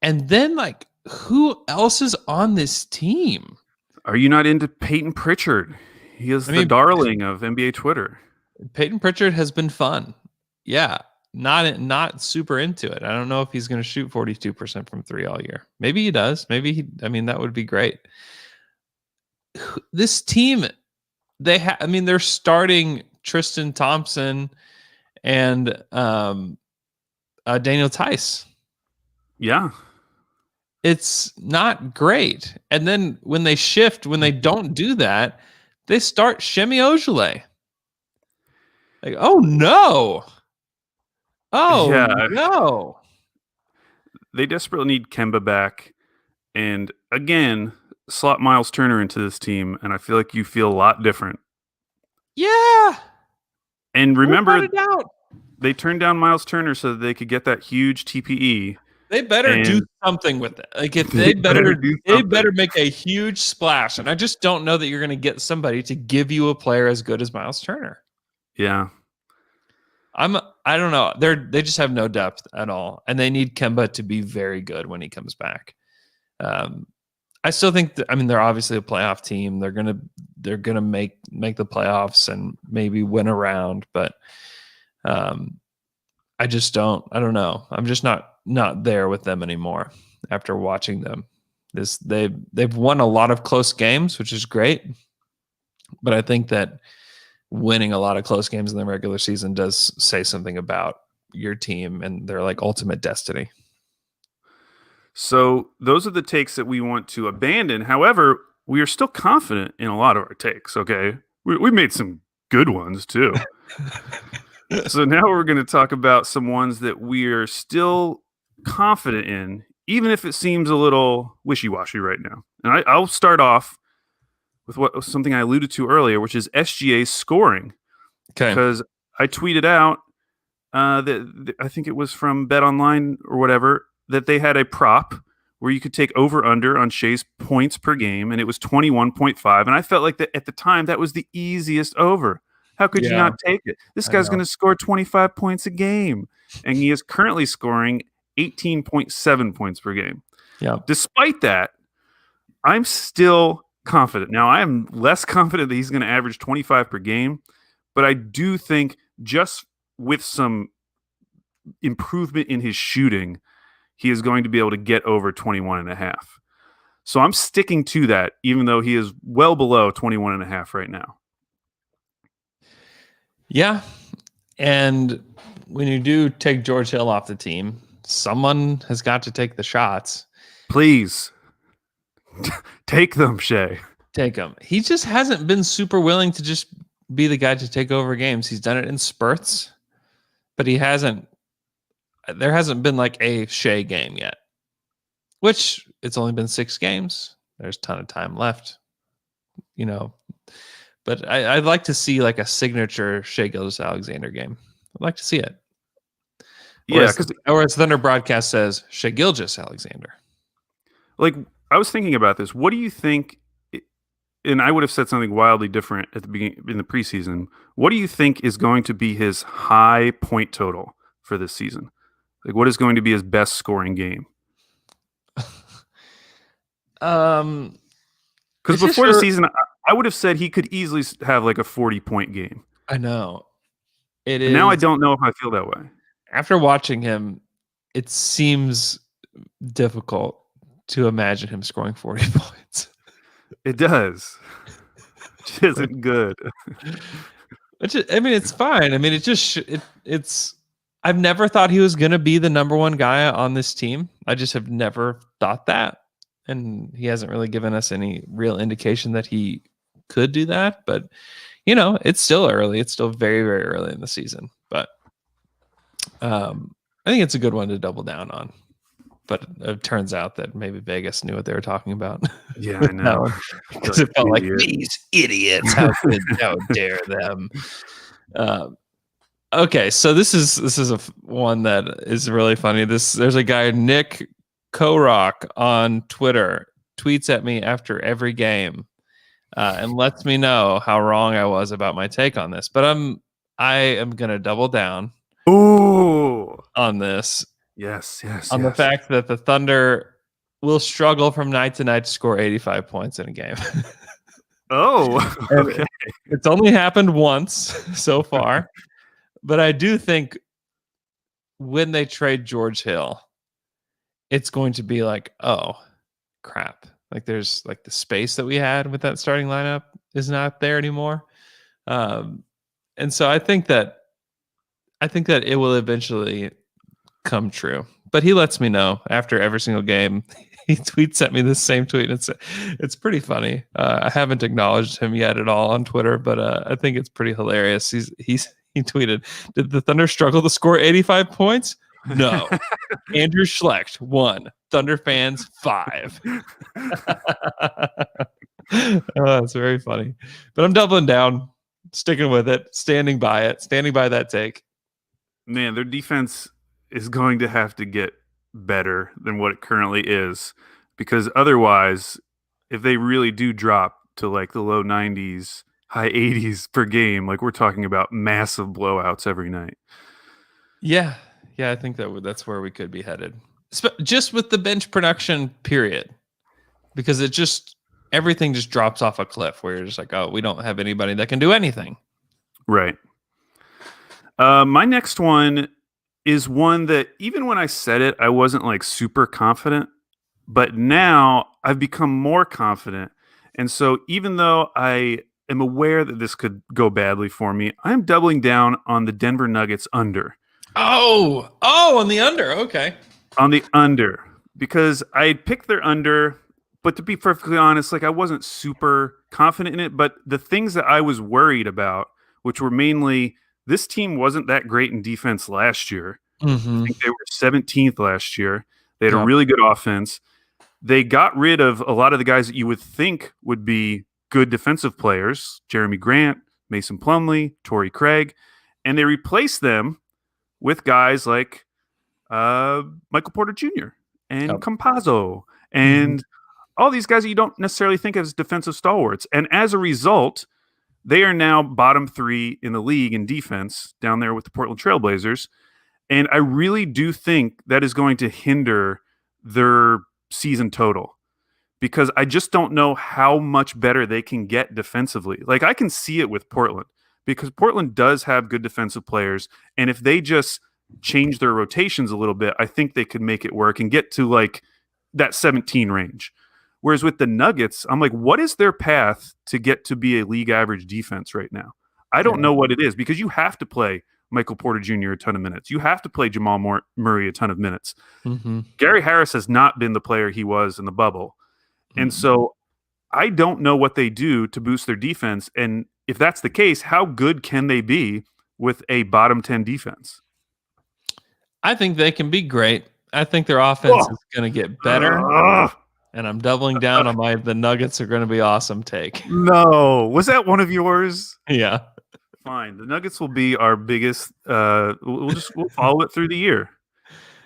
and then like who else is on this team? Are you not into Peyton Pritchard? He is the darling of NBA Twitter. Peyton Pritchard has been fun. Yeah. Not super into it. I don't know if he's going to shoot 42% from 3 all year. Maybe he does. That would be great. This team, they're starting Tristan Thompson and Daniel Tice. Yeah. it's not great. And then when they shift, when they don't do that, they start Shemi Ojale. Like, oh no. Oh Yeah, no. they desperately need Kemba back. And again, slot Miles Turner into this team, and I feel like you feel a lot different. Yeah. And remember, Without a doubt. they turned down Miles Turner so that they could get that huge TPE. They better do something with it. Like if They better make a huge splash. And I just don't know that you're going to get somebody to give you a player as good as Miles Turner. Yeah. I don't know. They just have no depth at all, and they need Kemba to be very good when he comes back. I still think they're obviously a playoff team. They're gonna make the playoffs and maybe win a round, but I don't know. I'm just not there with them anymore after watching them. They've won a lot of close games, which is great, but I think that winning a lot of close games in the regular season does say something about your team and their like ultimate destiny. So those are the takes that we want to abandon. However, we are still confident in a lot of our takes. Okay, we made some good ones too. So now we're going to talk about some ones that we are still confident in, even if it seems a little wishy-washy right now. And I'll start off with something I alluded to earlier, which is SGA scoring. Okay. Because I tweeted out that I think it was from Bet Online or whatever, that they had a prop where you could take over-under on Shea's points per game, and it was 21.5. And I felt like that at the time, that was the easiest over. How could you not take it? This guy's going to score 25 points a game, and he is currently scoring 18.7 points per game. Yeah. Despite that, I'm still confident. Now, I am less confident that he's going to average 25 per game, but I do think just with some improvement in his shooting, he is going to be able to get over 21.5. So I'm sticking to that, even though he is well below 21.5 right now. Yeah. And when you do take George Hill off the team, someone has got to take the shots. Please take them, Shea. Take them. He just hasn't been super willing to just be the guy to take over games. He's done it in spurts, but there hasn't been like a Shea game yet, which it's only been 6 games. There's a ton of time left, but I'd like to see like a signature Shea Gilgeous-Alexander game. I'd like to see it. Yeah, or as Thunder broadcast says, Shea Gilgeous-Alexander. Like, I was thinking about this. What do you think? And I would have said something wildly different at the beginning in the preseason. What do you think is going to be his high point total for this season? Like, what is going to be his best scoring game? Because before the season, I would have said he could easily have like a 40-point game. I know. It is. Now I don't know if I feel that way. After watching him, it seems difficult to imagine him scoring 40 points. It does. Which isn't good. It's fine. It's I've never thought he was going to be the number one guy on this team. I just have never thought that. And he hasn't really given us any real indication that he could do that. But, it's still early. It's still very, very early in the season. But I think it's a good one to double down on. But it turns out that maybe Vegas knew what they were talking about. Yeah, I know. Because it felt like these idiots. How dare them? Okay, so this is one that is really funny. There's a guy, Nick Korok, on Twitter, tweets at me after every game and lets me know how wrong I was about my take on this. But I am gonna double down on this. Yes. On the fact that the Thunder will struggle from night to night to score 85 points in a game. Okay. It's only happened once so far. But I do think when they trade George Hill, it's going to be like, oh, crap. Like there's like the space that we had with that starting lineup is not there anymore. And so I think that it will eventually come true. But he lets me know after every single game. he sent me this same tweet. It's pretty funny. I haven't acknowledged him yet at all on Twitter, but I think it's pretty hilarious. He tweeted, "Did the Thunder struggle to score 85 points? No. Andrew Schlecht 1. Thunder fans 5." It's very funny. But I'm doubling down, sticking with it, standing by that take. Man, their defense is going to have to get better than what it currently is, because otherwise, if they really do drop to like the low 90s, high 80s per game, like we're talking about massive blowouts every night. Yeah, I think that's where we could be headed, just with the bench production period, because everything just drops off a cliff where you're just like, oh, we don't have anybody that can do anything. Right. My next one is one that even when I said it, I wasn't like super confident, but now I've become more confident. And so even though I am aware that this could go badly for me, I'm doubling down on the Denver Nuggets under. Oh, on the under. Okay. On the under, because I picked their under, but to be perfectly honest, like I wasn't super confident in it. But the things that I was worried about, which were mainly this team wasn't that great in defense last year. Mm-hmm. I think they were 17th last year. They had a really good offense. They got rid of a lot of the guys that you would think would be good defensive players, Jeremy Grant, Mason Plumlee, Torrey Craig, and they replaced them with guys like Michael Porter Jr. and Campazzo and all these guys that you don't necessarily think of as defensive stalwarts. And as a result, they are now bottom 3 in the league in defense down there with the Portland Trailblazers. And I really do think that is going to hinder their season total, because I just don't know how much better they can get defensively. Like I can see it with Portland, because Portland does have good defensive players. And if they just change their rotations a little bit, I think they could make it work and get to like that 17 range. Whereas with the Nuggets, I'm like, what is their path to get to be a league average defense right now? I don't know what it is, because you have to play Michael Porter Jr. a ton of minutes. You have to play Jamal Murray a ton of minutes. Mm-hmm. Gary Harris has not been the player he was in the bubble. Mm-hmm. And so I don't know what they do to boost their defense. And if that's the case, how good can they be with a bottom 10 defense? I think they can be great. I think their offense is going to get better. And I'm doubling down on the Nuggets are going to be awesome take. No. Was that one of yours? Yeah. Fine. The Nuggets will be our biggest. We'll follow it through the year.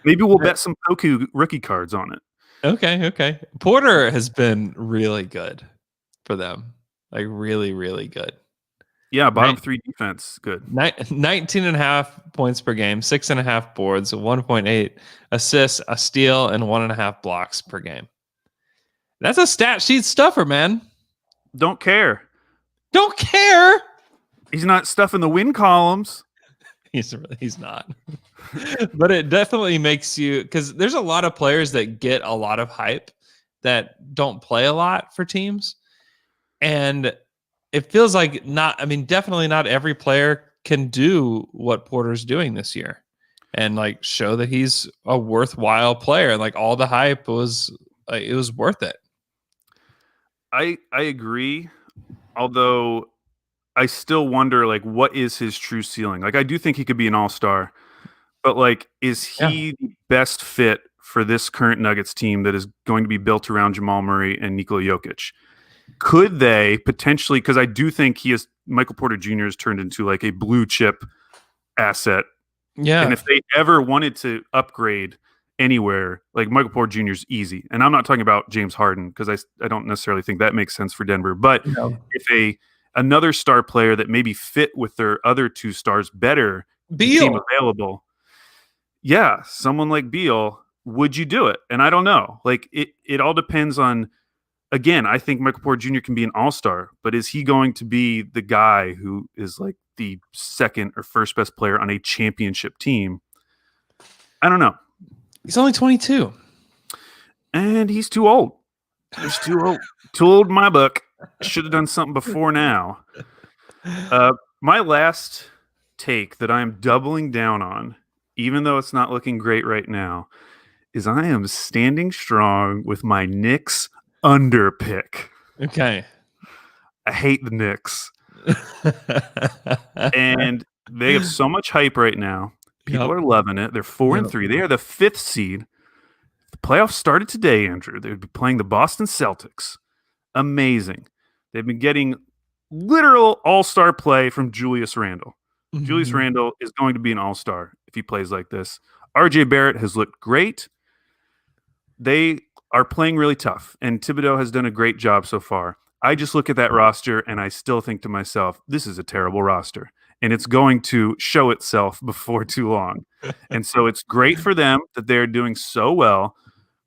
Maybe we'll bet some Poku rookie cards on it. Okay. Porter has been really good for them. Like really, really good. Yeah, bottom 3 defense. Good. 19.5 points per game, 6.5 boards, 1.8 assists, a steal, and 1.5 blocks per game. That's a stat sheet stuffer, man. Don't care. He's not stuffing the win columns. He's not. But it definitely makes you, because there's a lot of players that get a lot of hype that don't play a lot for teams. And it feels like definitely not every player can do what Porter's doing this year and like show that he's a worthwhile player. Like all the hype was worth it. I agree. Although I still wonder, like, what is his true ceiling? Like, I do think he could be an all-star, but like, is he the best fit for this current Nuggets team that is going to be built around Jamal Murray and Nikola Jokic? Could they potentially, because I do think Michael Porter Jr. has turned into like a blue chip asset. Yeah. And if they ever wanted to upgrade anywhere, like Michael Porter Jr. is easy. And I'm not talking about James Harden, because I don't necessarily think that makes sense for Denver. But if another star player that maybe fit with their other 2 stars better became available, someone like Beal, would you do it? And I don't know. Like it all depends on. Again, I think Michael Porter Jr. can be an all-star, but is he going to be the guy who is like the second or first best player on a championship team? I don't know. He's only 22. And he's too old. He's too old. Too old in my book. Should have done something before now. My last take that I'm doubling down on, even though it's not looking great right now, is I am standing strong with my Knicks under pick. Okay. I hate the Knicks. And they have so much hype right now. People Yep. are loving it. They're 4-3. They are the 5th seed. The playoffs started today, Andrew. They would be playing the Boston Celtics. Amazing. They've been getting literal all-star play from Julius Randle. Julius Randle is going to be an all-star if he plays like this. RJ Barrett has looked great. They are playing really tough, and Thibodeau has done a great job so far. I just look at that roster, and I still think to myself, this is a terrible roster, and it's going to show itself before too long. And so it's great for them that they're doing so well,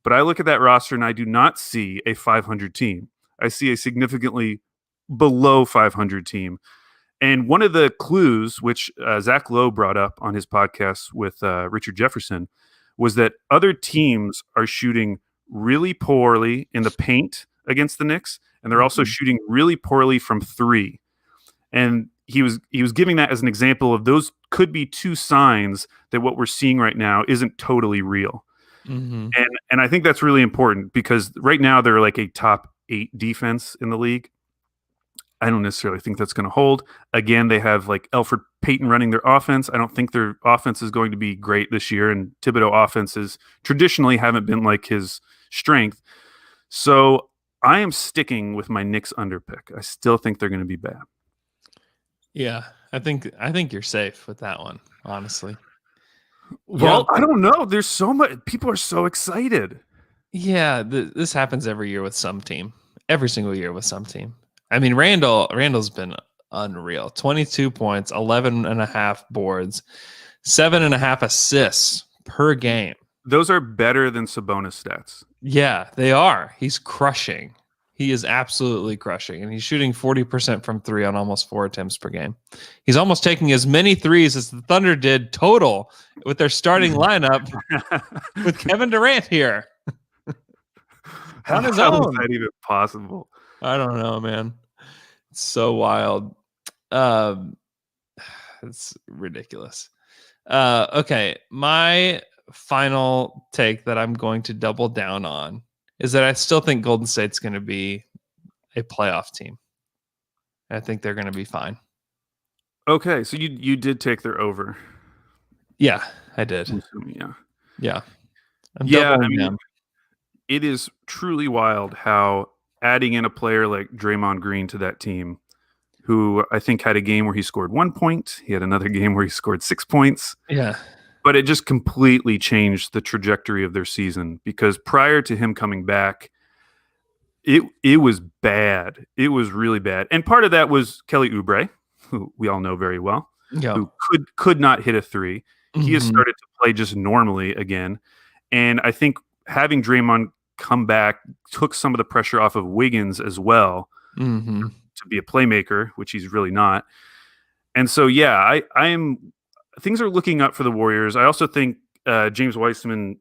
but I look at that roster, and I do not see a 500 team. I see a significantly below 500 team. And one of the clues, which Zach Lowe brought up on his podcast with Richard Jefferson, was that other teams are shooting really poorly in the paint against the Knicks, and they're also shooting really poorly from three. And he was giving that as an example of those could be two signs that what we're seeing right now isn't totally real. And I think that's really important because right now they're like a top 8 defense in the league. I don't necessarily think that's going to hold. Again, they have like Elfrid Payton running their offense. I don't think their offense is going to be great this year, and Thibodeau offenses traditionally haven't been like his strength. So I am sticking with my Knicks under pick. I still think they're going to be bad. Yeah, I think you're safe with that one, honestly. Well, I don't know. There's so much. People are so excited. Yeah, this happens every year with some team. Every single year with some team. I mean, Randall's been unreal. 22 points, 11.5 boards, 7.5 assists per game. Those are better than Sabonis stats. Yeah, they are. He's crushing. He is absolutely crushing. And he's shooting 40% from three on almost 4 attempts per game. He's almost taking as many threes as the Thunder did total with their starting lineup with Kevin Durant here. On his own. How is that even possible? I don't know, man. It's so wild. It's ridiculous. Okay, my final take that I'm going to double down on is that I still think Golden State's going to be a playoff team. I think they're going to be fine. Okay, so you did take their over. Yeah, I did. Yeah. I'm doubling down. It is truly wild how adding in a player like Draymond Green to that team, who I think had a game where he scored 1 point. He had another game where he scored 6 points. Yeah. But it just completely changed the trajectory of their season because prior to him coming back, it was bad. It was really bad. And part of that was Kelly Oubre, who we all know very well, who could not hit a three. He has started to play just normally again. And I think having Draymond come back took some of the pressure off of Wiggins as well to be a playmaker, which he's really not. And so, yeah, things are looking up for the Warriors. I also think James Wiseman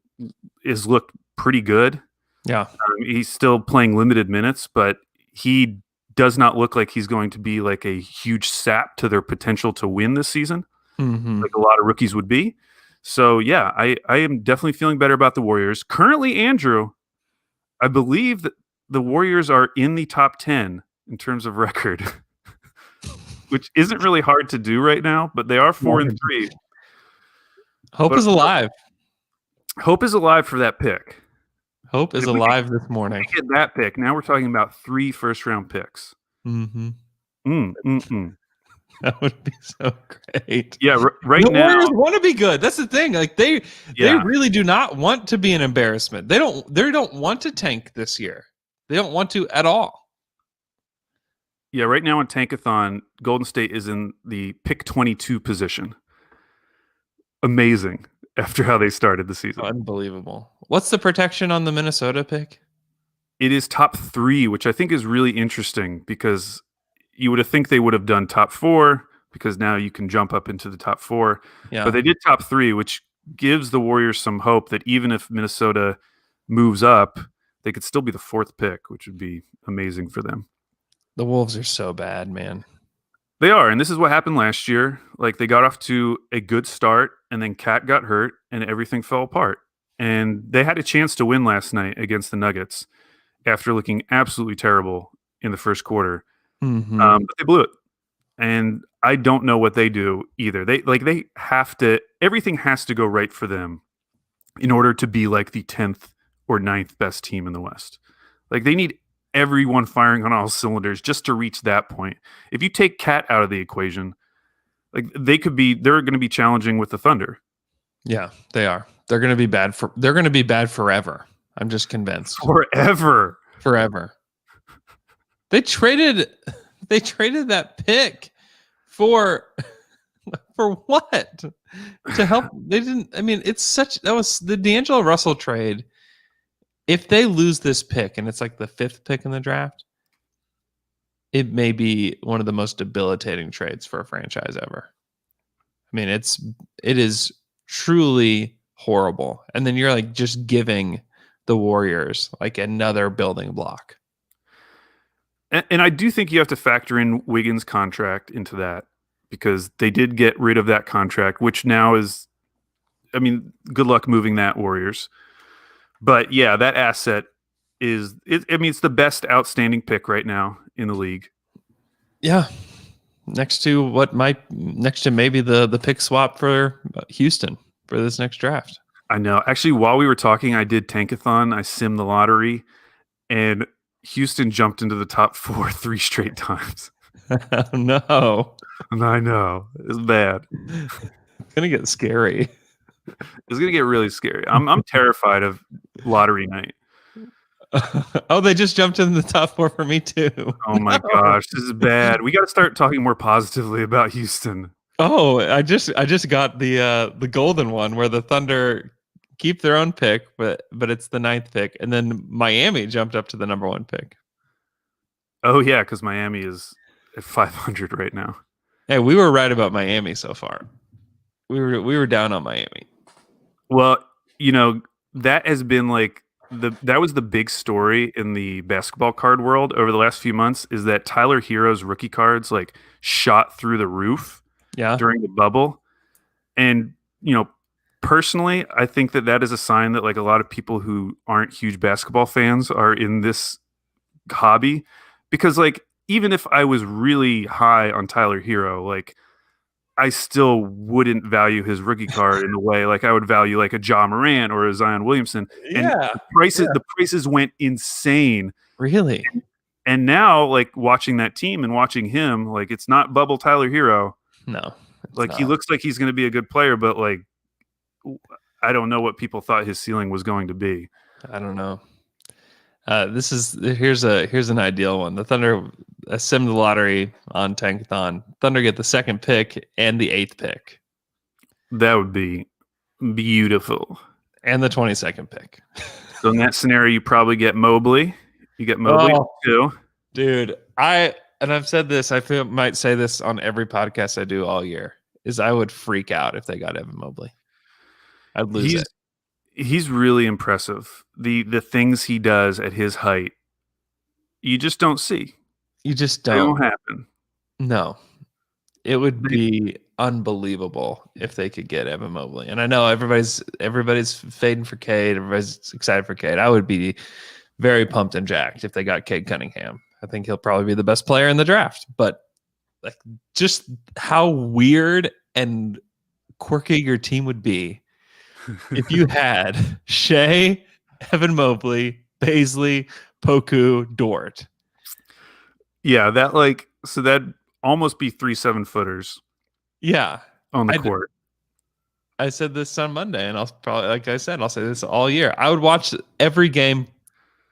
is looked pretty good. Yeah. He's still playing limited minutes, but he does not look like he's going to be like a huge sap to their potential to win this season, like a lot of rookies would be. So, yeah, I am definitely feeling better about the Warriors. Currently, Andrew, I believe that the Warriors are in the top 10 in terms of record, which isn't really hard to do right now, but they are 4-3. Hope is alive. Hope is alive for that pick. Hope is alive this morning. We get that pick. Now we're talking about 3 first-round picks. That would be so great. Yeah, right the now. Warriors want to be good. That's the thing. Like they really do not want to be an embarrassment. They don't want to tank this year. They don't want to at all. Yeah, right now in Tankathon, Golden State is in the pick 22 position. Amazing after how they started the season. Unbelievable. What's the protection on the Minnesota pick? It is top 3, which I think is really interesting because you would have think they would have done top 4 because now you can jump up into the top 4. Yeah. But they did top 3, which gives the Warriors some hope that even if Minnesota moves up, they could still be the 4th pick, which would be amazing for them. The Wolves are so bad, man. They are, and this is what happened last year. Like they got off to a good start, and then Cat got hurt, and everything fell apart. and they had a chance to win last night against the Nuggets after looking absolutely terrible in the first quarter. Mm-hmm. But they blew it. And I don't know what they do either. They have to, everything has to go right for them in order to be like the 10th or 9th best team in the West. Like they need everyone firing on all cylinders just to reach that point. If you take Cat out of the equation, like they're going to be challenging with the Thunder. Yeah, they are. They're going to be bad forever. I'm just convinced. Forever. They traded that pick for what? To help. They didn't. I mean, that was the D'Angelo Russell trade. If they lose this pick and it's like the 5th pick in the draft, it may be one of the most debilitating trades for a franchise ever. I mean, it is truly horrible. And then you're like just giving the Warriors like another building block. And I do think you have to factor in Wiggins' contract into that, because they did get rid of that contract, which now is, I mean, good luck moving that, Warriors. But yeah, that asset it's the best outstanding pick right now in the league. Yeah. Next to maybe the pick swap for Houston for this next draft. I know. Actually, while we were talking, I did Tankathon. I simmed the lottery, and Houston jumped into the top 4 3 straight times. No. I know. It's bad. It's going to get scary. It's going to get really scary. I'm terrified of lottery night. Oh, they just jumped in the top 4 for me too. Oh my gosh, this is bad. We got to start talking more positively about Houston. Oh, I just got the golden one where the Thunder keep their own pick, but it's the 9th pick, and then Miami jumped up to the number 1 pick. Oh yeah, because Miami is at 500 right now. Hey, we were right about Miami so far. We were down on Miami. Well, that has been like that was the big story in the basketball card world over the last few months, is that Tyler Hero's rookie cards like shot through the roof during the bubble. And, personally, I think that is a sign that like a lot of people who aren't huge basketball fans are in this hobby, because like, even if I was really high on Tyler Hero, like I still wouldn't value his rookie card in the way like I would value like a Ja Morant or a Zion Williamson. And the prices went insane. Really? And now, like watching that team and watching him, like it's not bubble Tyler Hero. No. Like he looks like he's going to be a good player, but like I don't know what people thought his ceiling was going to be. I don't know. Here's an ideal one. The Thunder sim the lottery on Tankathon. Thunder get the 2nd pick and the 8th pick. That would be beautiful. And the 22nd pick. So in that scenario, you probably get Mobley. You get Mobley too. Dude, I've said this, might say this on every podcast I do all year, is I would freak out if they got Evan Mobley. I'd lose it. He's really impressive. The things he does at his height, you just don't see. You just don't. They don't happen. No. It would be unbelievable if they could get Evan Mobley. And I know everybody's fading for Cade. Everybody's excited for Cade. I would be very pumped and jacked if they got Cade Cunningham. I think he'll probably be the best player in the draft. But like, just how weird and quirky your team would be if you had Shea, Evan Mobley, Bazley, Poku, Dort. Yeah, that'd almost be 3 7-footers. Yeah. On the court. I said this on Monday, and I'll probably, like I said, I'll say this all year. I would watch every game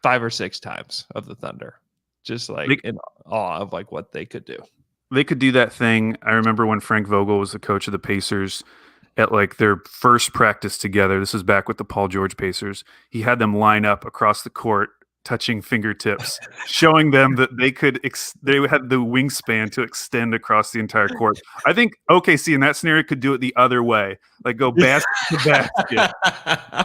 5 or 6 times of the Thunder, just like in awe of like what they could do. They could do that thing. I remember when Frank Vogel was the coach of the Pacers at like their first practice together. This was back with the Paul George Pacers. He had them line up across the court, touching fingertips, showing them that they had the wingspan to extend across the entire court. I think OKC in that scenario could do it the other way, like go basket to basket,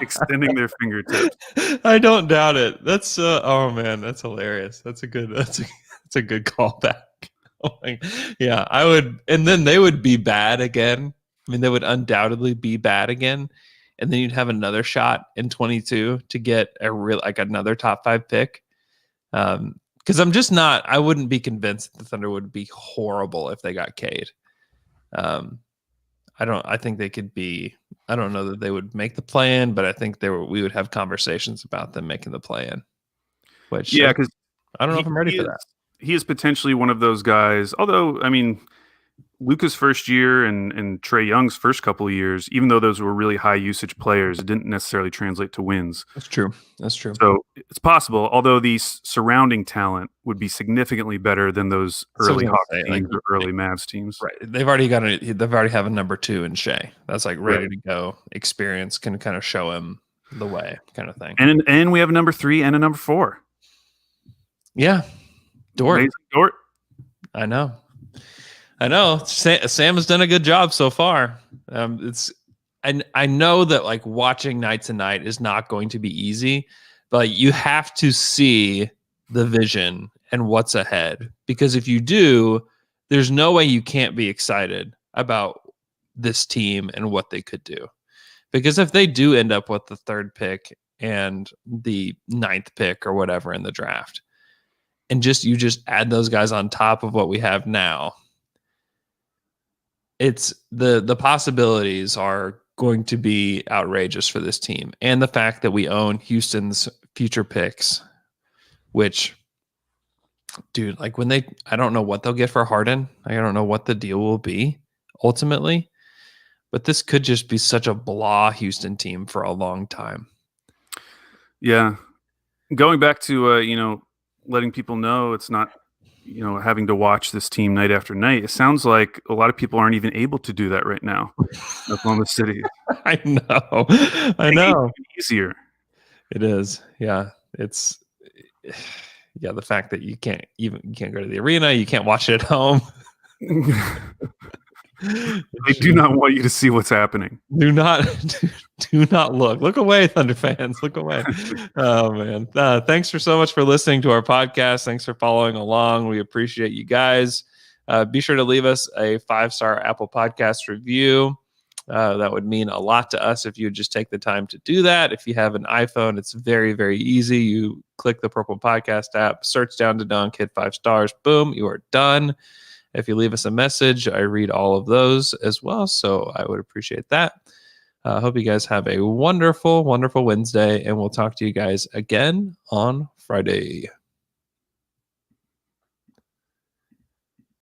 extending their fingertips. I don't doubt it. That's oh man, that's hilarious. That's a good callback. Yeah, I would, and then they would be bad again. I mean, they would undoubtedly be bad again and then you'd have another shot in 22 to get a real like another top 5 pick. Because I wouldn't be convinced that the Thunder would be horrible if they got Cade. I think they could be. I don't know that they would make the play-in, but I think we would have conversations about them making the play-in. Which because I don't know if I'm ready for that. He is potentially one of those guys. Although, I mean, Luka's first year and Trae Young's first couple of years, even though those were really high usage players, it didn't necessarily translate to wins. That's true. So it's possible, although the surrounding talent would be significantly better than those early Hawks teams or early Mavs teams. Right. They've already have a number 2 in Shea. That's like ready to go. Experience can kind of show him the way, kind of thing. And we have a number 3 and a number 4. Yeah. Dort. I know. Sam has done a good job so far. I know that like watching night to night is not going to be easy, but you have to see the vision and what's ahead, because if you do, there's no way you can't be excited about this team and what they could do. Because if they do end up with the 3rd pick and the 9th pick or whatever in the draft, and you just add those guys on top of what we have now, it's the possibilities are going to be outrageous for this team. And the fact that we own Houston's future picks, which, dude, like I don't know what they'll get for Harden. I don't know what the deal will be ultimately, but this could just be such a blah Houston team for a long time. Yeah. Going back to, letting people know it's not, having to watch this team night after night. It sounds like a lot of people aren't even able to do that right now in Oklahoma City. I know. Easier. It is. Yeah. It's the fact that you can't go to the arena, you can't watch it at home. They do not want you to see what's happening. Do not look. Look away, Thunder fans. Look away. Oh, man. Thanks so much for listening to our podcast. Thanks for following along. We appreciate you guys. Be sure to leave us a 5-star Apple Podcast review. That would mean a lot to us if you would just take the time to do that. If you have an iPhone, it's very, very easy. You click the Purple Podcast app, search Down to Dunk, hit 5 stars. Boom, you are done. If you leave us a message, I read all of those as well, so I would appreciate that. I hope you guys have a wonderful, wonderful Wednesday, and we'll talk to you guys again on Friday.